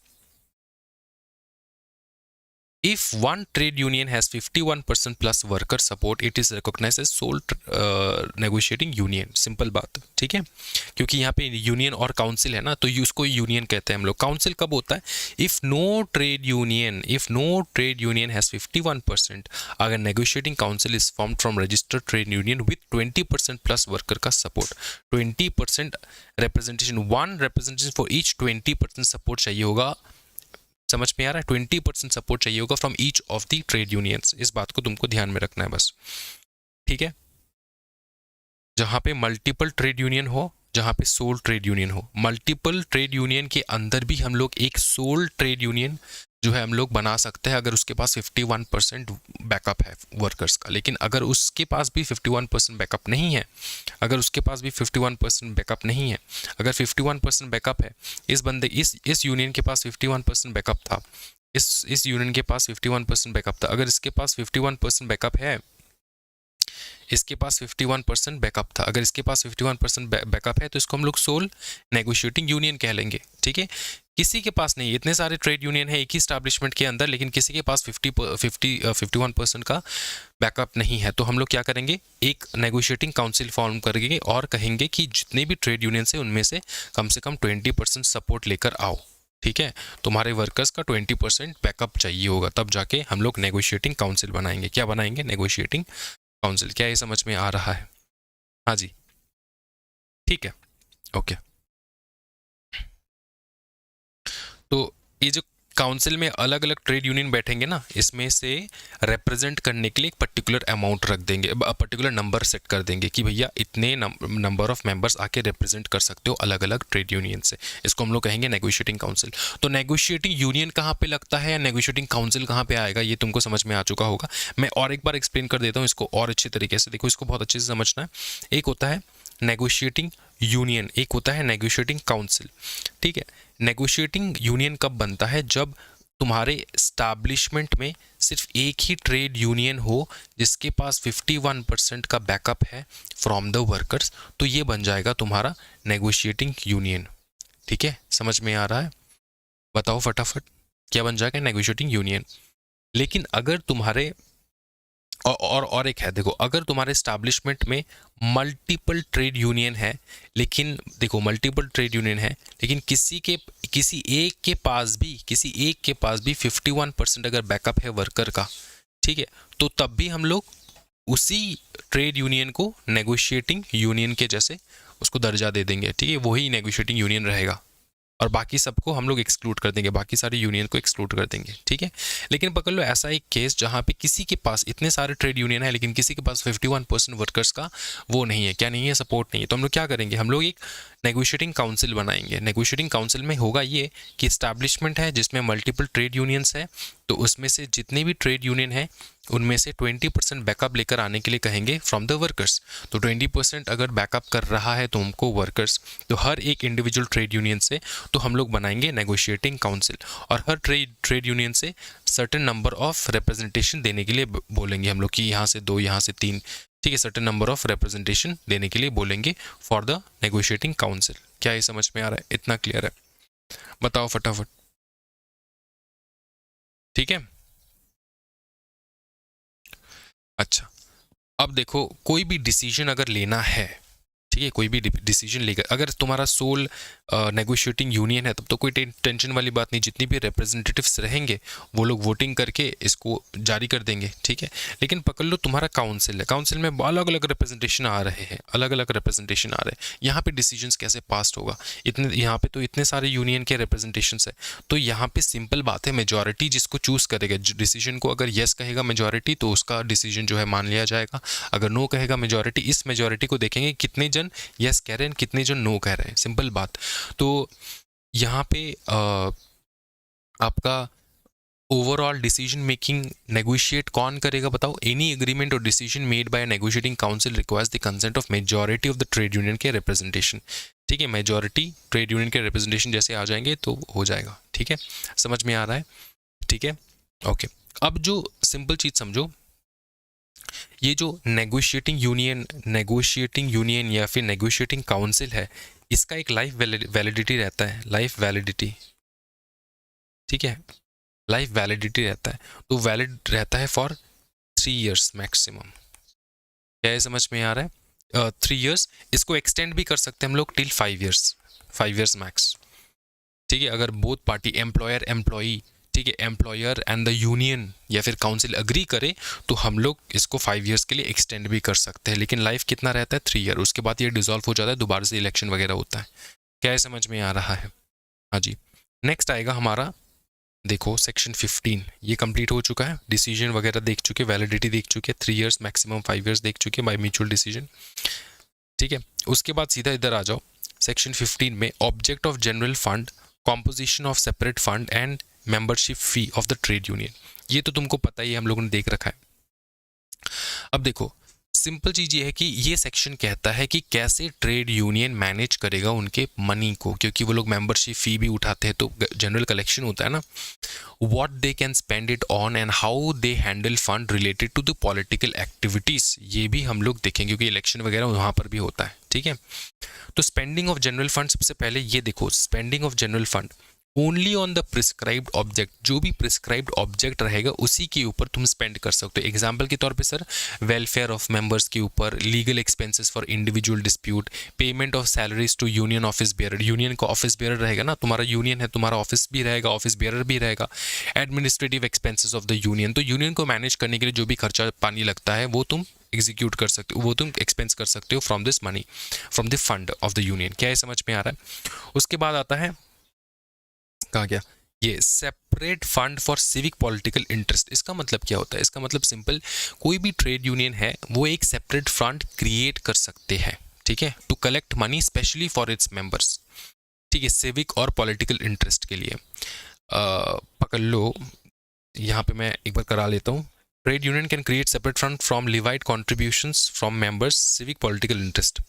If one trade union has 51% plus worker support, it is recognized as sole negotiating union। Simple बात, ठीक है। क्योंकि यहाँ पे यूनियन और काउंसिल है ना, तो उसको यूनियन कहते हैं हम लोग। काउंसिल कब होता है? If no trade union has 51%, अगर negotiating council is formed from registered trade union with 20% plus worker का support. 20% representation, one representation for each 20% support चाहिए होगा। समझ में आ रहा है? 20% सपोर्ट चाहिए होगा from each of the trade unions. इस बात को तुमको ध्यान में रखना है बस, ठीक है। जहां पे मल्टीपल ट्रेड यूनियन हो, जहां पे सोल ट्रेड यूनियन हो, मल्टीपल ट्रेड यूनियन के अंदर भी हम लोग एक सोल ट्रेड यूनियन जो है हम लोग बना सकते हैं, अगर उसके पास 51% बैकअप है वर्कर्स का। लेकिन अगर उसके पास भी 51% बैकअप नहीं है, अगर उसके पास भी 51% बैकअप नहीं है, अगर 51% बैकअप है, इस बंदे इस यूनियन के पास 51% बैकअप था, इस यूनियन के पास 51% बैकअप था, अगर इसके पास 51% बैकअप है, इसके पास 51% बैकअप था, अगर इसके पास 51% बैकअप है, तो इसको हम लोग सोल नेगोशिएटिंग यूनियन कह लेंगे, ठीक है। किसी के पास नहीं, इतने सारे ट्रेड यूनियन है एक ही स्टैब्लिशमेंट के अंदर, लेकिन किसी के पास 51% का बैकअप नहीं है, तो हम लोग क्या करेंगे? एक नेगोशिएटिंग काउंसिल फॉर्म करेंगे और कहेंगे कि जितने भी ट्रेड यूनियन है उनमें से कम 20% सपोर्ट लेकर आओ, ठीक है। तुम्हारे वर्कर्स का 20% बैकअप चाहिए होगा, तब जाके हम लोग नेगोशिएटिंग काउंसिल बनाएंगे। क्या बनाएंगे? Negotiating council. क्या ये समझ में आ रहा है? हाँ जी, ठीक है, ओके। तो ये जो काउंसिल में अलग अलग ट्रेड यूनियन बैठेंगे ना, इसमें से रिप्रेजेंट करने के लिए एक पर्टिकुलर अमाउंट रख देंगे, पर्टिकुलर नंबर सेट कर देंगे कि भैया इतने नंबर ऑफ मेंबर्स आके रिप्रेजेंट कर सकते हो अलग अलग ट्रेड यूनियन से। इसको हम लोग कहेंगे नेगोशिएटिंग काउंसिल। तो नेगोशिएटिंग यूनियन कहाँ पे लगता है या नेगोशिएटिंग काउंसिल कहाँ पे आएगा, ये तुमको समझ में आ चुका होगा। मैं और एक बार एक्सप्लेन कर देता हूँ इसको और अच्छी तरीके से। देखो, इसको बहुत अच्छे से समझना है। एक होता है नेगोशिएटिंग यूनियन, एक होता है नेगोशिएटिंग काउंसिल, ठीक है। नेगोशिएटिंग यूनियन कब बनता है? जब तुम्हारे स्टैब्लिशमेंट में सिर्फ एक ही ट्रेड यूनियन हो जिसके पास 51% का बैकअप है फ्रॉम द वर्कर्स, तो ये बन जाएगा तुम्हारा नेगोशिएटिंग यूनियन, ठीक है। समझ में आ रहा है? बताओ फटाफट, क्या बन जाएगा? Negotiating union. लेकिन अगर तुम्हारे और एक है, देखो, अगर तुम्हारे एस्टैब्लिशमेंट में मल्टीपल ट्रेड यूनियन है, लेकिन देखो मल्टीपल ट्रेड यूनियन है लेकिन किसी एक के पास भी 51% अगर बैकअप है वर्कर का, ठीक है, तो तब भी हम लोग उसी ट्रेड यूनियन को नेगोशिएटिंग यूनियन के जैसे उसको दर्जा दे देंगे, ठीक है, वही नेगोशिएटिंग यूनियन रहेगा और बाकी सबको हम लोग एक्सक्लूड कर देंगे, बाकी सारी यूनियन को एक्सक्लूड कर देंगे, ठीक है। लेकिन पकड़ लो ऐसा एक केस जहाँ पे किसी के पास इतने सारे ट्रेड यूनियन है लेकिन किसी के पास 51% वर्कर्स का वो नहीं है, क्या नहीं है, सपोर्ट नहीं है, तो हम लोग क्या करेंगे, हम लोग एक नेगोशिएटिंग काउंसिल बनाएंगे। नेगोशिएटिंग काउंसिल में होगा ये कि इस्टेब्लिशमेंट है जिसमें मल्टीपल ट्रेड यूनियंस है, तो उसमें से जितने भी ट्रेड यूनियन है उनमें से 20% बैकअप लेकर आने के लिए कहेंगे फ्रॉम द वर्कर्स। तो 20% अगर बैकअप कर रहा है तो हमको वर्कर्स, तो हर एक इंडिविजुअल ट्रेड यूनियन से तो हम लोग बनाएंगे नेगोशिएटिंग काउंसिल और हर ट्रेड यूनियन से सर्टेन नंबर ऑफ रिप्रेजेंटेशन देने के लिए बोलेंगे हम लोग कि यहाँ से 2 यहाँ से 3, ठीक है, सर्टेन नंबर ऑफ रिप्रेजेंटेशन देने के लिए बोलेंगे फॉर द नेगोशिएटिंग काउंसिल। क्या ये समझ में आ रहा है? इतना क्लियर है? बताओ फटाफट। ठीक है, अच्छा, अब देखो कोई भी डिसीजन अगर लेना है, ठीक है, कोई भी डिसीजन लेकर अगर तुम्हारा सोल नेगोशिएटिंग यूनियन है तब तो कोई टेंशन वाली बात नहीं, जितनी भी रिप्रेजेंटेटिव्स रहेंगे वो लोग वोटिंग करके इसको जारी कर देंगे, ठीक है। लेकिन पकड़ लो तुम्हारा काउंसिल है, काउंसिल में अलग अलग रिप्रेजेंटेशन आ रहे हैं, अलग अलग रिप्रेजेंटेशन आ रहे हैं, यहाँ पे डिसीजंस कैसे पास होगा, इतने यहाँ पे तो इतने सारे यूनियन के रिप्रेजेंटेशन है, तो यहाँ पे सिंपल बात है, मेजोरिटी जिसको चूज करेगा डिसीजन को, अगर येस कहेगा मेजोरिटी तो उसका डिसीजन जो है मान लिया जाएगा, अगर नो कहेगा मेजोरिटी, इस मेजोरिटी को देखेंगे कितने जन यस कह रहे हैं कितने जन नो कह रहे हैं, सिंपल बात। तो यहाँ पे आपका ओवरऑल डिसीजन मेकिंग नेगोशिएट कौन करेगा बताओ? एनी एग्रीमेंट और decision made by negotiating council requires the consent of majority of the trade union के रिप्रेजेंटेशन, ठीक है, मेजॉरिटी ट्रेड यूनियन के रिप्रेजेंटेशन जैसे आ जाएंगे तो हो जाएगा, ठीक है, समझ में आ रहा है? ठीक है, ओके। अब जो सिंपल चीज समझो, ये जो नेगोशिएटिंग यूनियन या फिर नेगोशिएटिंग काउंसिल है, इसका एक लाइफ वैलिडिटी रहता है, लाइफ वैलिडिटी, ठीक है, लाइफ वैलिडिटी रहता है, तो वैलिड रहता है फॉर 3 years मैक्सिमम। क्या ये समझ में आ रहा है? 3 years, इसको एक्सटेंड भी कर सकते हैं हम लोग टिल 5 years, 5 years मैक्स, ठीक है, अगर बोथ पार्टी एम्प्लॉयर एम्प्लॉई, ठीक है, एम्प्लॉयर एंड द यूनियन या फिर काउंसिल अग्री करे तो हम लोग इसको 5 years के लिए एक्सटेंड भी कर सकते हैं, लेकिन लाइफ कितना रहता है? 3 year, उसके बाद ये डिसॉल्व हो जाता है, दोबारा से इलेक्शन वगैरह होता है। क्या ये समझ में आ रहा है? हाँ जी। नेक्स्ट आएगा हमारा, देखो सेक्शन 15, ये कंप्लीट हो चुका है, डिसीजन वगैरह देख चुके, वैलिडिटी देख चुके, 3 years मैक्सिमम 5 years देख चुके बाय म्यूचुअल डिसीजन, ठीक है। उसके बाद सीधा इधर आ जाओ, सेक्शन 15 में object of general fund, composition of separate fund and membership fee of the trade union, ये तो तुमको पता ही है, हम लोगों ने देख रखा है। अब देखो सिंपल चीज ये है कि ये सेक्शन कहता है कि कैसे ट्रेड यूनियन मैनेज करेगा उनके मनी को, क्योंकि वो लोग मेंबरशिप फी भी उठाते हैं तो जनरल कलेक्शन होता है ना, what they can spend it on and how they handle fund related to the political activities, ये भी हम लोग देखेंगे क्योंकि इलेक्शन वगैरह वहां पर भी होता है, ठीक है। तो स्पेंडिंग ऑफ जनरल फंड, सबसे पहले ये देखो, spending of general fund only on the prescribed object, जो भी प्रिस्क्राइब्ड ऑब्जेक्ट रहेगा उसी के ऊपर तुम स्पेंड कर सकते हो। एग्जाम्पल के तौर पे सर, वेलफेयर ऑफ मेंबर्स के ऊपर, legal expenses for individual dispute, payment of salaries to union office bearer, union का ऑफिस बेयरर रहेगा ना, तुम्हारा यूनियन है, तुम्हारा ऑफिस भी रहेगा, ऑफिस बेयरर भी रहेगा, administrative expenses of the union, तो यूनियन को मैनेज करने के लिए जो भी खर्चा पानी लगता है वो तुम एग्जीक्यूट कर सकते हो, वो तुम एक्सपेंस कर सकते हो from this money, from the fund of the union. क्या ये समझ में आ रहा है? उसके बाद आता है, कहाँ गया ये, separate fund for civic political interest. इसका मतलब क्या होता है? इसका मतलब सिंपल, कोई भी ट्रेड यूनियन है वो एक सेपरेट फंड क्रिएट कर सकते हैं, ठीक है, to collect money specially for its members, ठीक है, सिविक और पॉलिटिकल इंटरेस्ट के लिए। पकड़ लो, यहाँ पे मैं एक बार करा लेता हूँ, trade union can create separate fund from levied contributions from members, civic political interest,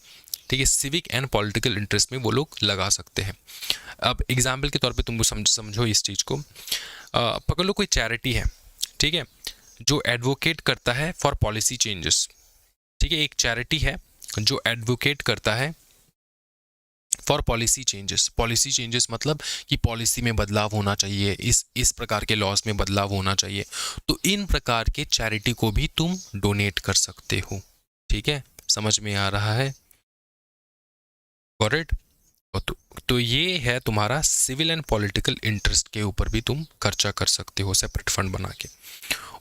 ठीक है, सिविक एंड पॉलिटिकल इंटरेस्ट में वो लोग लगा सकते हैं। अब एग्जाम्पल के तौर पे तुमको समझो इस चीज़ को, पकड़ लो कोई चैरिटी है, ठीक है, जो एडवोकेट करता है फॉर पॉलिसी चेंजेस, ठीक है, एक चैरिटी है जो एडवोकेट करता है फॉर पॉलिसी चेंजेस मतलब कि पॉलिसी में बदलाव होना चाहिए, इस प्रकार के लॉज में बदलाव होना चाहिए, तो इन प्रकार के चैरिटी को भी तुम डोनेट कर सकते हो। ठीक है, समझ में आ रहा है? करेक्ट। तो ये है तुम्हारा सिविल एंड पॉलिटिकल इंटरेस्ट के ऊपर भी तुम खर्चा कर सकते हो सेपरेट फंड बना के।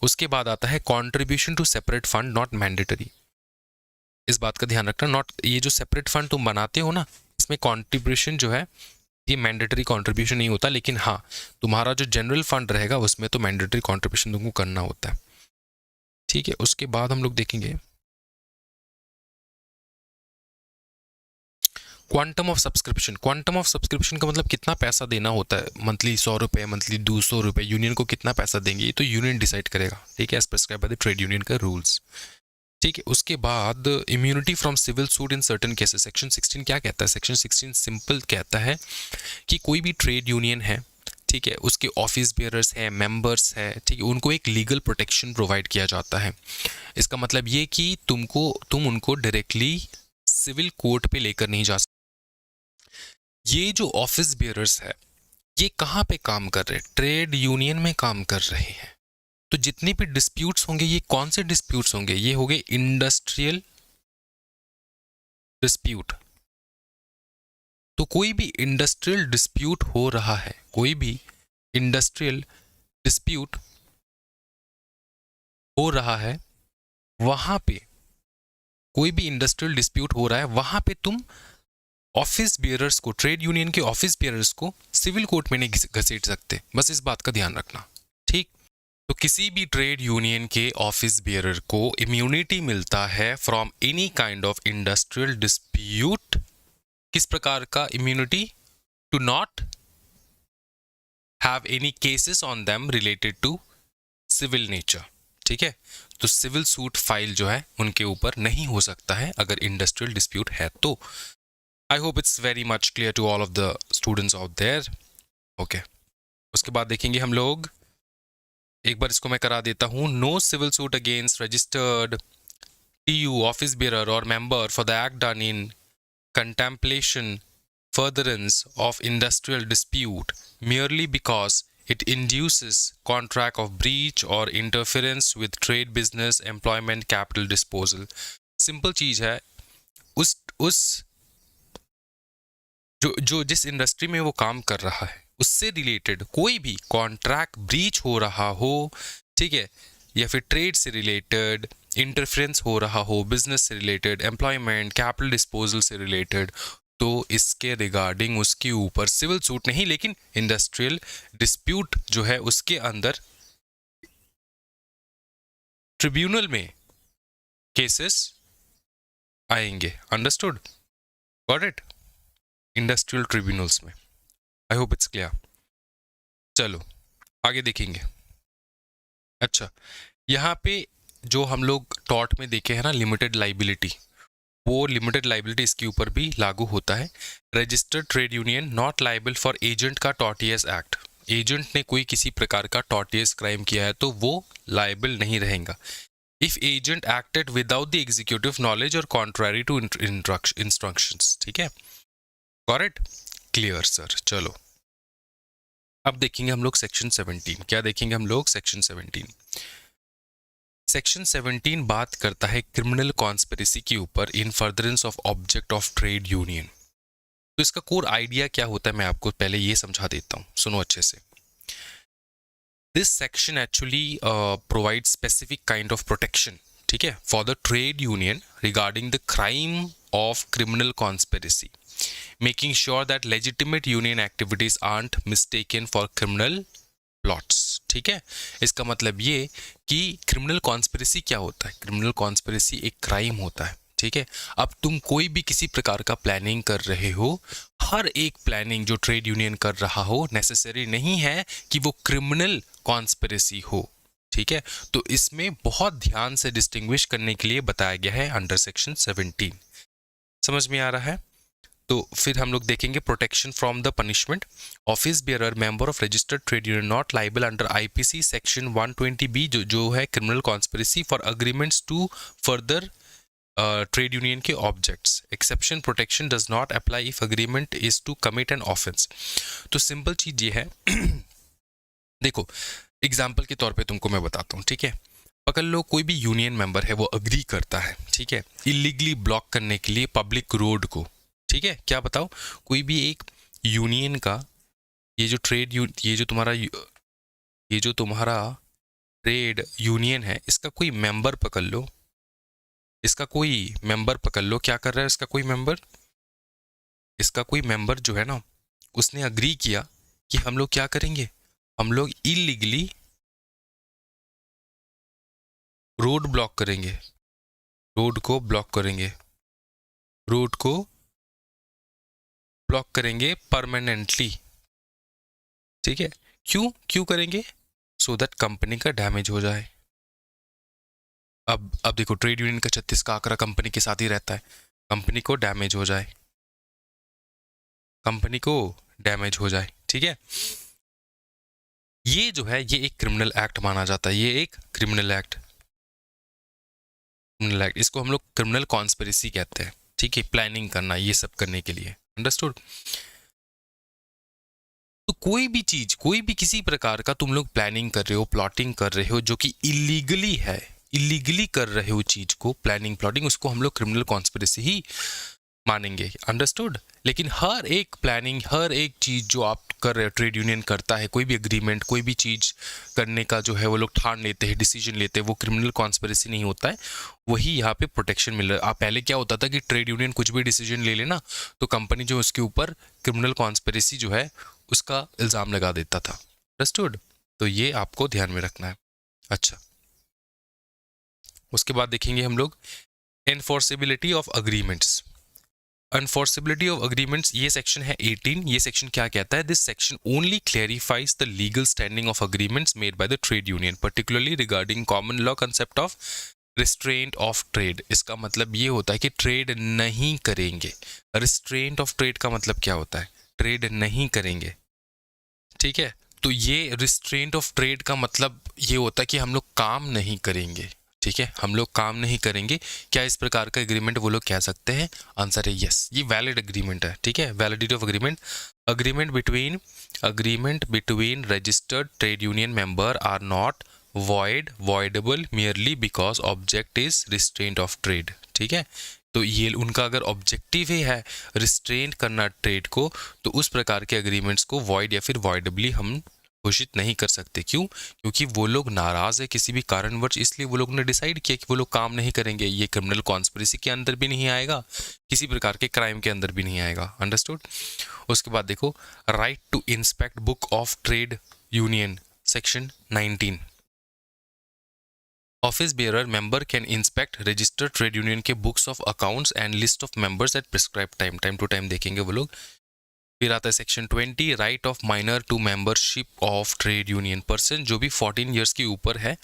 उसके बाद आता है contribution to separate fund not mandatory. इस बात का ध्यान रखना, नॉट, ये जो सेपरेट फंड तुम बनाते हो ना, इसमें कंट्रीब्यूशन जो है ये मैंडेटरी कंट्रीब्यूशन नहीं होता, लेकिन हाँ तुम्हारा जो जनरल फंड रहेगा उसमें तो मैंडेटरी कंट्रीब्यूशन तुमको करना होता है। ठीक है, उसके बाद हम लोग देखेंगे quantum of subscription. Quantum of subscription का मतलब कितना पैसा देना होता है, मंथली 100 रुपये, मंथली 200 रुपये, यूनियन को कितना पैसा देंगे ये तो यूनियन डिसाइड करेगा। ठीक है, as prescribe by the trade union का रूल्स। ठीक है, उसके बाद immunity from civil suit in certain cases. Section 16 क्या कहता है? सेक्शन 16 सिंपल कहता है कि कोई भी ट्रेड यूनियन है, ठीक है, उसके ऑफिस बेयरर्स हैं, मेंबर्स हैं, ठीक है, उनको एक लीगल प्रोटेक्शन प्रोवाइड किया जाता है। इसका मतलब ये कि तुम उनको डायरेक्टली सिविल कोर्ट पे लेकर नहीं जा सकते। ये जो ऑफिस बेयरर्स है ये कहाँ पे काम कर रहे हैं? ट्रेड यूनियन में काम कर रहे हैं। तो जितने भी डिस्प्यूट्स होंगे ये कौन से डिस्प्यूट्स होंगे? ये हो गए इंडस्ट्रियल डिस्प्यूट। तो कोई भी इंडस्ट्रियल डिस्प्यूट हो रहा है, कोई भी इंडस्ट्रियल डिस्प्यूट हो रहा है, वहां पे कोई भी इंडस्ट्रियल डिस्प्यूट हो रहा है, वहां पे तुम ऑफिस बियरर्स को, ट्रेड यूनियन के ऑफिस बियरर्स को सिविल कोर्ट में नहीं घसीट सकते। बस इस बात का ध्यान रखना। ठीक, तो किसी भी ट्रेड यूनियन के ऑफिस बियरर को इम्यूनिटी मिलता है from any kind of industrial dispute. किस प्रकार का immunity? To not have any cases on them related to civil nature. ठीक है, तो सिविल सूट फाइल जो है उनके ऊपर नहीं हो सकता है अगर इंडस्ट्रियल डिस्प्यूट है तो। I hope it's very much clear to all of the students out there. Okay. उसके बाद देखेंगे हम लोग, एक बार इसको मैं करा देता हूँ। No civil suit against registered TU office bearer और member for the act done in contemplation furtherance of industrial dispute merely because it induces contract of breach or interference with trade business employment capital disposal. Simple चीज है, उस जो जिस industry में वो काम कर रहा है उससे रिलेटेड कोई भी कॉन्ट्रैक्ट ब्रीच हो रहा हो, ठीक है, या फिर ट्रेड से रिलेटेड इंटरफेरेंस हो रहा हो, बिजनेस से रिलेटेड, एम्प्लॉयमेंट, कैपिटल डिस्पोजल से रिलेटेड, तो इसके रिगार्डिंग उसके ऊपर सिविल सूट नहीं लेकिन इंडस्ट्रियल डिस्प्यूट जो है उसके अंदर ट्रिब्यूनल में केसेस आएंगे। Understood? Got it? Industrial tribunals में। I hope it's clear. चलो आगे देखेंगे। अच्छा, यहाँ पे जो हम लोग टॉट में देखे हैं ना लिमिटेड लाइबिलिटी, वो लिमिटेड लाइबिलिटी इसके ऊपर भी लागू होता है। Registered trade union not liable for agent का टॉर्टियस एक्ट। एजेंट ने कोई किसी प्रकार का टॉर्टियस क्राइम किया है तो वो लाइबल नहीं रहेगा। If agent acted without the executive knowledge और कॉन्ट्ररी टू इंस्ट्रक्शंस। ठीक है, करेक्ट? Clear sir. चलो अब देखेंगे हम लोग सेक्शन 17। क्या देखेंगे हम लोग? सेक्शन 17। सेक्शन 17 बात करता है क्रिमिनल कॉन्स्पिरेसी के ऊपर इन furtherance of object of trade union. तो इसका कोर आइडिया क्या होता है मैं आपको पहले ये समझा देता हूं, सुनो अच्छे से। This section actually provide specific kind of protection, ठीक है, for the trade union regarding the crime of criminal conspiracy, making sure that legitimate union activities aren't mistaken for criminal plots. ठीक है, इसका मतलब ये कि क्रिमिनल कॉन्स्पिरेसी क्या होता है? क्रिमिनल कॉन्स्पिरेसी एक क्राइम होता है। ठीक है, अब तुम कोई भी किसी प्रकार का प्लानिंग कर रहे हो, हर एक प्लानिंग जो ट्रेड यूनियन कर रहा हो नेसेसरी नहीं है कि वो क्रिमिनल कॉन्स्पिरेसी हो। ठीक है, तो इसमें बहुत ध्यान से डिस्टिंग्विश करने के लिए बताया गया है अंडर सेक्शन 17। समझ में आ रहा है? तो फिर हम लोग देखेंगे protection from the punishment. Office bearer member of registered trade union not liable under IPC section 120B जो है criminal conspiracy for agreements to further trade union के objects. Exception protection does not apply if agreement is to commit an offence. तो simple चीज ये है देखो example के तौर पे तुमको मैं बताता हूँ, ठीक है। पकड़ लो कोई भी यूनियन मेंबर है वो अग्री करता है, ठीक है, इलीगली ब्लॉक करने के लिए पब्लिक रोड को, ठीक है। क्या बताओ, कोई भी एक यूनियन का ये जो तुम्हारा ट्रेड यूनियन है, इसका कोई मेंबर पकड़ लो, क्या कर रहा है इसका कोई मेंबर जो है ना, उसने अग्री किया कि हम लोग क्या करेंगे, हम लोग इलीगली रोड को ब्लॉक करेंगे परमानेंटली, ठीक है। क्यों करेंगे, सो दैट कंपनी का डैमेज हो जाए। अब देखो ट्रेड यूनियन का 36 का आंकड़ा कंपनी के साथ ही रहता है, कंपनी को डैमेज हो जाए, ठीक है। ये जो है ये एक क्रिमिनल एक्ट माना जाता है, ये एक क्रिमिनल एक्ट, इसको हम लोग क्रिमिनल कॉन्स्पिरेसी कहते हैं, ठीक है। प्लानिंग करना ये सब करने के लिए, अंडरस्टूड। तो कोई भी किसी प्रकार का तुम लोग प्लानिंग कर रहे हो, प्लॉटिंग कर रहे हो जो कि इलीगली कर रहे हो चीज को, प्लानिंग प्लॉटिंग, उसको हम लोग क्रिमिनल कॉन्स्पिरेसी ही मानेंगे, अंडरस्टूड। लेकिन हर एक प्लानिंग, हर एक चीज जो आप कर रहे हो, ट्रेड यूनियन करता है, कोई भी एग्रीमेंट, कोई भी चीज करने का जो है वो लोग ठान लेते हैं, डिसीजन लेते हैं, वो क्रिमिनल कॉन्स्पिरेसी नहीं होता है, वही यहाँ पे प्रोटेक्शन मिल रहा है। आप पहले क्या होता था कि ट्रेड यूनियन कुछ भी डिसीजन ले लेना तो कंपनी जो उसके ऊपर क्रिमिनल कॉन्स्पिरेसी जो है उसका इल्जाम लगा देता था, अंडरस्टूड। तो ये आपको ध्यान में रखना है। अच्छा, उसके बाद देखेंगे हम लोग enforceability of agreements. Enforceability of agreements, ये सेक्शन है 18। ये सेक्शन क्या कहता है, this section only clarifies the legal standing of agreements made by the trade union, particularly regarding common law concept of restraint of trade. इसका मतलब ये होता है कि ट्रेड नहीं करेंगे। रिस्ट्रेंट ऑफ ट्रेड का मतलब क्या होता है, ट्रेड नहीं करेंगे, ठीक है। तो ये रिस्ट्रेंट ऑफ ट्रेड का मतलब ये होता है कि हम लोग काम नहीं करेंगे, ठीक है, हम लोग काम नहीं करेंगे। क्या इस प्रकार का एग्रीमेंट वो लोग कह सकते हैं, आंसर है यस, ये वैलिड एग्रीमेंट है, ठीक है। Validity of agreement between registered trade union member are not voidable merely because object is restraint of trade, ठीक है। तो ये उनका अगर ऑब्जेक्टिव ही है रिस्ट्रेंट करना ट्रेड को, तो उस प्रकार के एग्रीमेंट्स को वॉइड या फिर वॉइडेबली हम घोषित नहीं कर सकते। क्यों, क्योंकि वो लोग नाराज है किसी भी कारणवश, इसलिए वो लोग ने डिसाइड किया कि वो लोग काम नहीं करेंगे। ये क्रिमिनल कॉन्स्पिरेसी के अंदर भी नहीं आएगा, किसी प्रकार के क्राइम के अंदर भी नहीं आएगा, अंडरस्टूड। उसके बाद देखो right to inspect book of trade union, section 19। Office bearer member can inspect registered trade union के books of accounts and list of members at prescribe time to time देखेंगे वो लोग। फिर आता है section 20, right of minor to membership of trade union. Person जो भी 14 years के ऊपर है,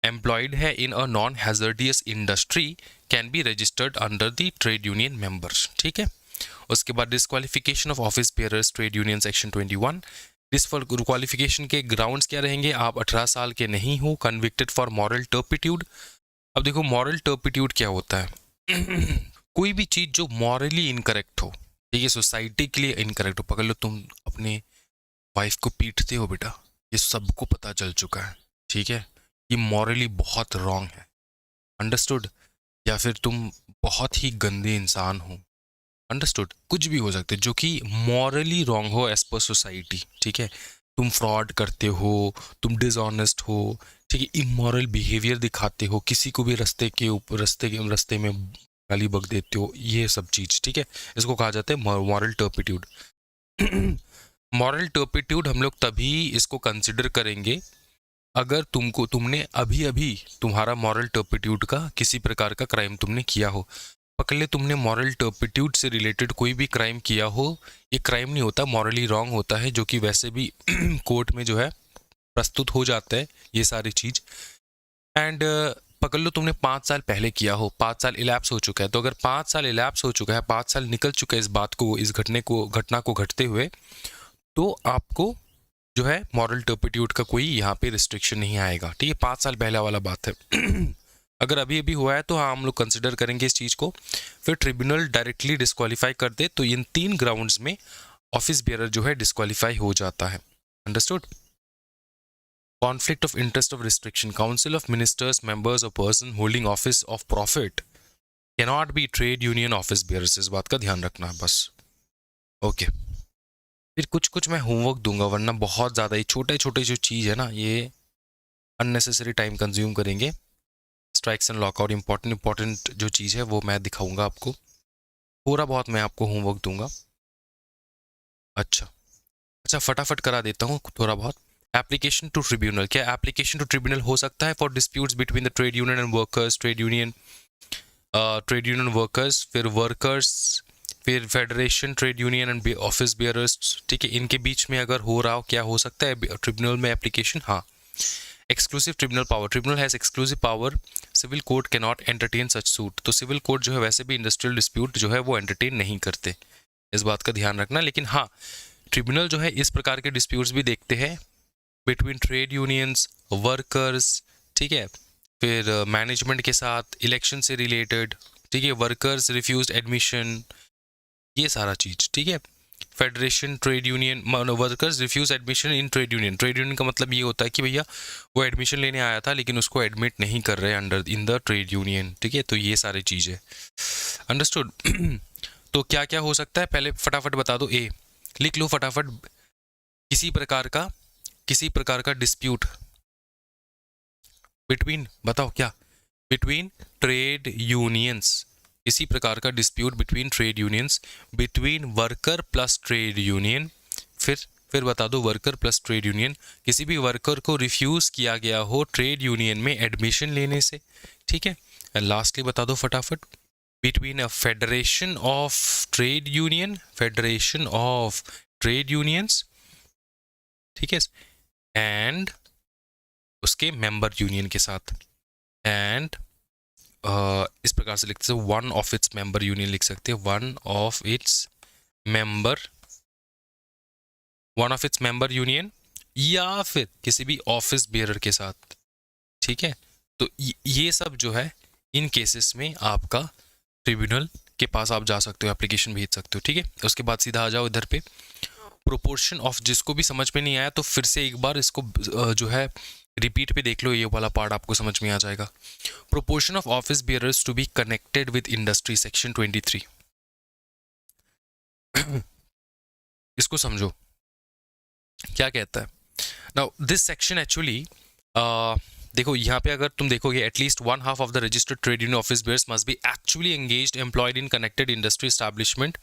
एम्प्लॉयड है in a non hazardous industry, can be registered under the trade union members, ठीक है। उसके बाद disqualification of office bearers trade union, section 21। Disqualification के ग्राउंड्स क्या रहेंगे, आप 18 साल के नहीं हो, कन्विक्टेड फॉर मॉरल टर्पिट्यूड। अब देखो मॉरल टर्पिट्यूड क्या होता है कोई भी चीज जो मॉरली इनकरेक्ट हो, ठीक है, सोसाइटी के लिए इनकरेक्ट हो। पकड़ लो तुम अपने वाइफ को पीटते हो बेटा, ये सबको पता चल चुका है, ठीक है, ये मॉरली बहुत रॉन्ग है, अंडरस्टूड। या फिर तुम बहुत ही गंदे इंसान हो, अंडरस्टूड, कुछ भी हो सकते हैं जो कि मॉरली रॉन्ग हो एज पर सोसाइटी, ठीक है। तुम फ्रॉड करते हो, तुम डिसऑनेस्ट हो, ठीक है, इमोरल बिहेवियर दिखाते हो, किसी को भी रास्ते में गाली बक देते हो, ये सब चीज, ठीक है, इसको कहा जाता है मॉरल टर्पिट्यूड। मॉरल टर्पिट्यूड हम लोग तभी इसको कंसिडर करेंगे अगर तुमने अभी तुम्हारा मॉरल टर्पिट्यूड का किसी प्रकार का क्राइम तुमने किया हो। पकड़ ले तुमने मॉरल टर्पिट्यूड से रिलेटेड कोई भी क्राइम किया हो, ये क्राइम नहीं होता, मॉरली रॉन्ग होता है, जो कि वैसे भी कोर्ट में जो है प्रस्तुत हो जाता है ये सारी चीज। एंड पकड़ लो तुमने 5 साल पहले किया हो, 5 साल इलैप्स हो चुका है, तो अगर 5 साल इलैप्स हो चुका है, 5 साल निकल चुका है इस घटना को घटते हुए, तो आपको जो है मॉरल टर्पिट्यूड का कोई यहाँ पे रिस्ट्रिक्शन नहीं आएगा, ठीक है, 5 साल पहले वाला बात है। अगर अभी अभी हुआ है तो हाँ हम लोग कंसिडर करेंगे इस चीज़ को। फिर ट्रिब्यूनल डायरेक्टली डिस्क्वालीफाई कर दे तो इन 3 ग्राउंड्स में ऑफिस बेयरर जो है डिस्क्वालीफाई हो जाता है। Understood? Conflict of interest of restriction, council of ministers members और person holding office of profit cannot be trade union office bearers. इस बात का ध्यान रखना है बस। ओके फिर कुछ कुछ मैं होमवर्क दूंगा, वरना बहुत ज़्यादा ये छोटे छोटे जो चीज़ है ना ये अननेसेसरी टाइम कंज्यूम करेंगे। Strikes and lockout important important जो चीज़ है वो मैं दिखाऊंगा आपको, थोड़ा बहुत मैं आपको होमवर्क दूंगा। अच्छा अच्छा फटाफट करा देता हूँ थोड़ा बहुत। एप्लीकेशन टू ट्रिब्यूनल, क्या एप्लीकेशन टू ट्रिब्यूनल हो सकता है for disputes between the trade union and workers, trade union workers, फिर वर्कर्स, फिर federation trade union and office bearers, ठीक है, इनके बीच में अगर हो रहा हो क्या हो सकता है ट्रिब्यूनल में एप्लीकेशन? हाँ। Exclusive tribunal power, tribunal has exclusive power, civil court can not entertain such suit. तो सिविल कोर्ट जो है वैसे भी इंडस्ट्रियल डिस्प्यूट जो है वो एंटरटेन नहीं करते, इस बात का ध्यान रखना। लेकिन हाँ ट्रिब्यूनल जो है इस प्रकार के डिस्प्यूट्स भी देखते हैं बिटवीन ट्रेड यूनियंस, वर्कर्स, ठीक है, फिर मैनेजमेंट के साथ, इलेक्शन से रिलेटेड, ठीक है, वर्कर्स रिफ्यूज एडमिशन, ये सारा चीज, ठीक है। Federation trade union, workers refuse admission in trade union, trade union का मतलब ये होता है कि भैया वो एडमिशन लेने आया था लेकिन उसको एडमिट नहीं कर रहे under in the trade union, ठीक है। तो ये सारी चीज़ें अंडरस्टूड। तो क्या क्या हो सकता है पहले फटाफट बता दो। ए लिख लो फटाफट, किसी प्रकार का डिस्प्यूट बिटवीन, बताओ क्या, बिटवीन ट्रेड यूनियंस, इसी प्रकार का dispute between trade unions, between worker plus trade union, फिर बता दो वर्कर प्लस ट्रेड यूनियन, किसी भी वर्कर को रिफ्यूज किया गया हो ट्रेड यूनियन में एडमिशन लेने से, ठीक है। लास्टली बता दो फटाफट, between a federation of trade union, federation of trade unions, ठीक है, एंड उसके मेंबर यूनियन के साथ, एंड इस प्रकार से लिखते हैं one of its member union लिख सकते हैं, one of its member union, या फिर किसी भी ऑफिस बेयरर के साथ, ठीक है। तो ये सब जो है इन केसेस में आपका ट्रिब्यूनल के पास आप जा सकते हो, एप्लीकेशन भेज सकते हो, ठीक है। उसके बाद सीधा आ जाओ इधर पे प्रोपोर्शन ऑफ, जिसको भी समझ में नहीं आया तो फिर से एक बार इसको जो है रिपीट पे देख लो, ये वाला पार्ट आपको समझ में आ जाएगा। Proportion of office bearers to be connected with industry, section 23। इसको समझो क्या कहता है। नाउ दिस सेक्शन एक्चुअली देखो यहाँ पे अगर तुम देखोगे at least one half of the registered trade union office bearers must be actually engaged employed in connected industry establishment.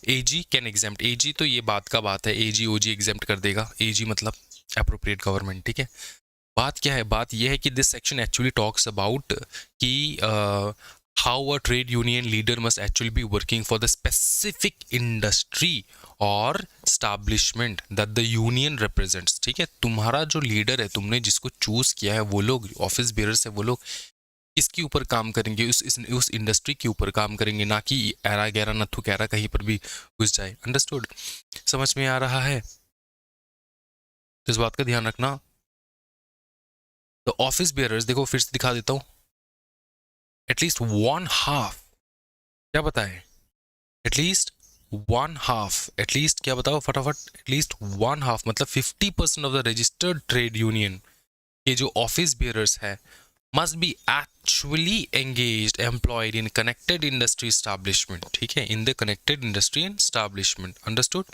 AG can exempt, AG तो ये बात का बात है, एजी ओजी एग्जेम्प्ट कर देगा, एजी मतलब अप्रोप्रिएट गवर्नमेंट, ठीक है। बात क्या है, बात यह है कि this section actually talks about कि how a trade union leader must actually be working for the specific industry और establishment that the union represents, ठीक है। तुम्हारा जो लीडर है, तुमने जिसको चूज किया है, वो लोग ऑफिस बेयरर्स है, वो लोग इसके ऊपर काम करेंगे, उस इंडस्ट्री के ऊपर काम करेंगे, ना कि एरा गैरा नथु कैरा कहीं पर भी घुस जाए। अंडरस्टूड? समझ में आ रहा है? तो इस बात का ध्यान रखना। तो ऑफिस बेयरर्स देखो फिर से दिखा देता हूं, एटलीस्ट वन हाफ, क्या बताए, एटलीस्ट वन हाफ, एटलीस्ट क्या बताओ फटाफट, एटलीस्ट वन हाफ मतलब 50% of the registered trade union के जो ऑफिस बेयरर्स है must be actually engaged employed in connected industry establishment, ठीक है, in the connected industry and establishment। understood?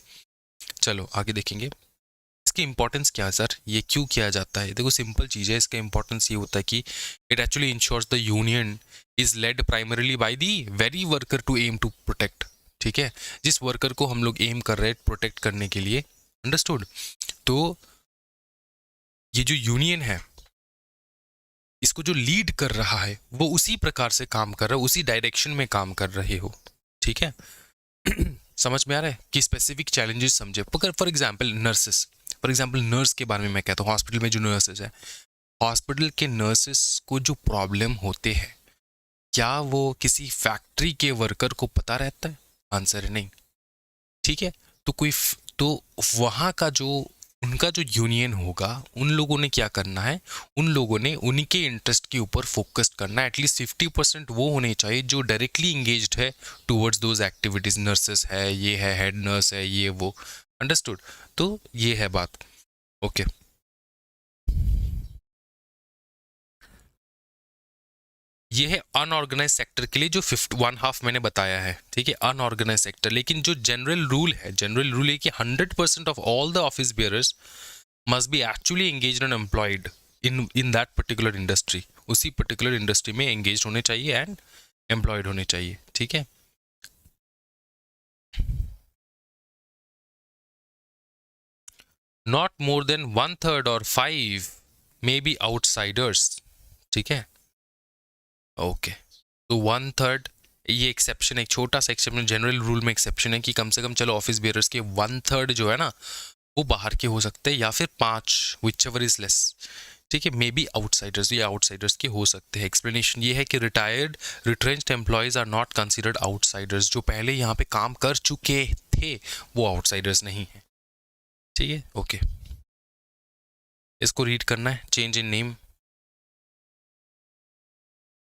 चलो आगे देखेंगे इसकी इंपॉर्टेंस क्या है सर, ये क्यों किया जाता है। देखो सिंपल चीज़ है, इसका इंपॉर्टेंस ये होता है कि it actually ensures the union is led primarily by the very worker to aim to protect, ठीक है, जिस वर्कर को हम लोग एम कर रहे हैं प्रोटेक्ट करने के लिए। अंडरस्टूड? तो ये जो यूनियन है इसको जो लीड कर रहा है वो उसी प्रकार से काम कर रहा है, उसी डायरेक्शन में काम कर रहे हो, ठीक है। समझ में आ रहा है कि स्पेसिफिक चैलेंजेस समझे। For example nurses, for example nurse के बारे में मैं कहता हूँ, हॉस्पिटल में जो नर्सेस है, हॉस्पिटल के नर्सेस को जो प्रॉब्लम होते हैं, क्या वो किसी फैक्ट्री के वर्कर को पता रहता है? आंसर है नहीं, ठीक है। तो वहाँ का जो उनका जो यूनियन होगा, उन लोगों ने क्या करना है, उन लोगों ने उन्हीं के इंटरेस्ट के ऊपर फोकस करना है। एटलीस्ट 50% वो होने चाहिए जो डायरेक्टली इंगेज्ड है टूवर्ड्स दोज एक्टिविटीज। नर्सेस है, ये है हेड नर्स है, ये वो, अंडरस्टूड। तो ये है बात, ओके। ये है अनऑर्गेनाइज सेक्टर के लिए जो 1/2 मैंने बताया है, ठीक है, अनऑर्गेनाइज सेक्टर। लेकिन जो जनरल रूल है, जनरल रूल है कि 100% of all the office bearers must be actually engaged and employed in that particular industry, उसी particular industry में engaged होने चाहिए and employed होने चाहिए, ठीक है। Not more than 1/3 or 5 may be outsiders, ठीक है, ओके। तो 1/3 ये एक्सेप्शन, एक छोटा सा एक्सेप्शन जनरल रूल में एक्सेप्शन है कि कम से कम चलो ऑफिस बेयरर्स के 1/3 जो है ना वो बाहर के हो सकते हैं, या फिर 5, विच एवर इज लेस, ठीक है। मे बी आउटसाइडर्स, ये आउटसाइडर्स के हो सकते हैं। एक्सप्लेनेशन ये है कि retired retrenched employees are not considered outsiders. जो पहले यहाँ पे काम कर चुके थे वो आउटसाइडर्स नहीं है, ठीक है, ओके। इसको रीड करना है, चेंज इन नेम,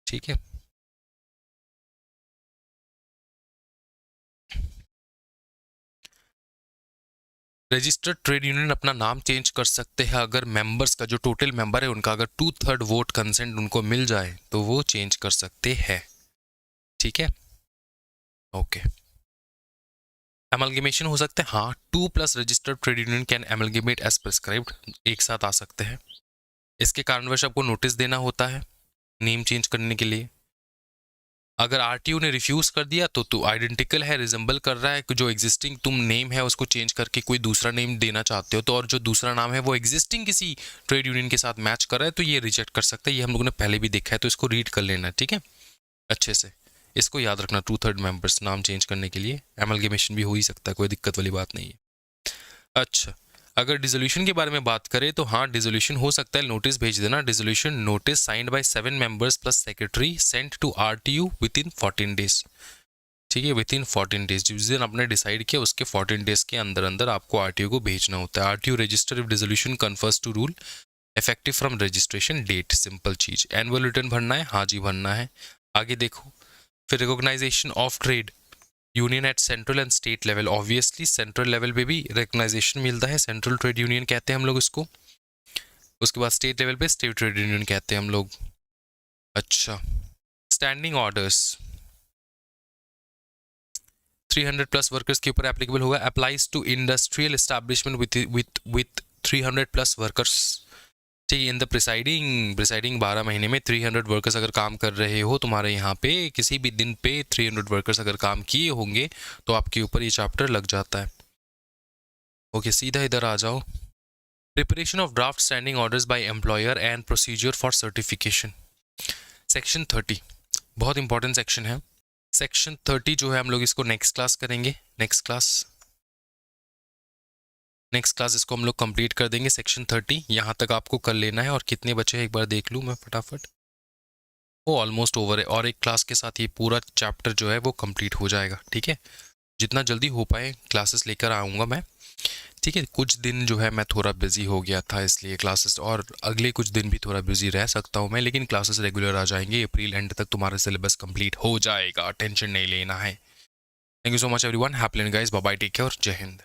ठीक है। रजिस्टर्ड ट्रेड यूनियन अपना नाम चेंज कर सकते हैं अगर मेंबर्स का, जो टोटल मेंबर है उनका, अगर 2/3 वोट कंसेंट उनको मिल जाए तो वो चेंज कर सकते हैं, ठीक है, ओके। एमलगेमेशन हो सकते हैं, हाँ, 2+ registered trade union can amalgamate as prescribed, एक साथ आ सकते हैं। इसके कारणवश आपको नोटिस देना होता है नेम चेंज करने के लिए। अगर आरटीओ ने रिफ्यूज कर दिया तो आइडेंटिकल है, रिजेंबल कर रहा है, जो एग्जिस्टिंग तुम नेम है उसको चेंज करके कोई दूसरा नेम देना चाहते हो तो, और जो दूसरा नाम है वो एग्जिस्टिंग किसी ट्रेड यूनियन के साथ मैच कर रहा है तो ये रिजेक्ट कर सकता है। ये हम लोगों ने पहले भी देखा है, तो इसको रीड कर लेना, ठीक है, अच्छे से। इसको याद रखना, 2/3 मेंबर्स नाम चेंज करने के लिए एमलगेमेशन भी हो ही सकता है, कोई दिक्कत वाली बात नहीं है। अच्छा, अगर डिसोल्यूशन के बारे में बात करें तो हाँ, डिसोल्यूशन हो सकता है, नोटिस भेज देना। Dissolution notice signed by 7 members plus secretary sent to RTU within 14 days, ठीक है, विद इन 14 डेज। जिस दिन आपने डिसाइड किया उसके 14 डेज के अंदर अंदर आपको आरटीयू को भेजना होता है। RTU register if dissolution confers to rule effective from registration date, simple चीज। एनुअल रिटर्न भरना है, हाँ जी भरना है। आगे देखो, फिर recognition of trade union at central and state level. Obviously central level पे भी रिकॉग्नाइजेशन मिलता है, सेंट्रल ट्रेड यूनियन कहते हैं हम लोग इसको। उसके बाद स्टेट लेवल पे स्टेट ट्रेड यूनियन कहते हैं हम लोग। अच्छा, स्टैंडिंग ऑर्डर्स 300+ वर्कर्स के ऊपर एप्लीकेबल होगा। Applies to industrial establishment with 300+ workers, ठीक है। इन द प्रिसाइडिंग 12 महीने में 300 वर्कर्स अगर काम कर रहे हो तुम्हारे यहाँ पे, किसी भी दिन पे 300 वर्कर्स अगर काम किए होंगे तो आपके ऊपर ये चैप्टर लग जाता है, ओके। सीधा इधर आ जाओ, preparation of draft standing orders by employer and procedure for certification. Section 30 बहुत इंपॉर्टेंट सेक्शन है। सेक्शन 30 जो है हम लोग इसको नेक्स्ट क्लास करेंगे, नेक्स्ट क्लास इसको हम लोग कंप्लीट कर देंगे। सेक्शन 30 यहाँ तक आपको कर लेना है। और कितने बचे हैं एक बार देख लूँ मैं फटाफट, वो ऑलमोस्ट ओवर है, और एक क्लास के साथ ये पूरा चैप्टर जो है वो कंप्लीट हो जाएगा, ठीक है। जितना जल्दी हो पाए क्लासेस लेकर आऊँगा मैं, ठीक है। कुछ दिन जो है मैं थोड़ा बिजी हो गया था इसलिए क्लासेस, और अगले कुछ दिन भी थोड़ा बिजी रह सकता हूँ मैं, लेकिन क्लासेस रेगुलर आ जाएंगे। अप्रैल एंड तक तुम्हारा सिलेबस कंप्लीट हो जाएगा, टेंशन नहीं लेना है। Thank you so much everyone, happy learning guys, bye bye, take care, जय हिंद।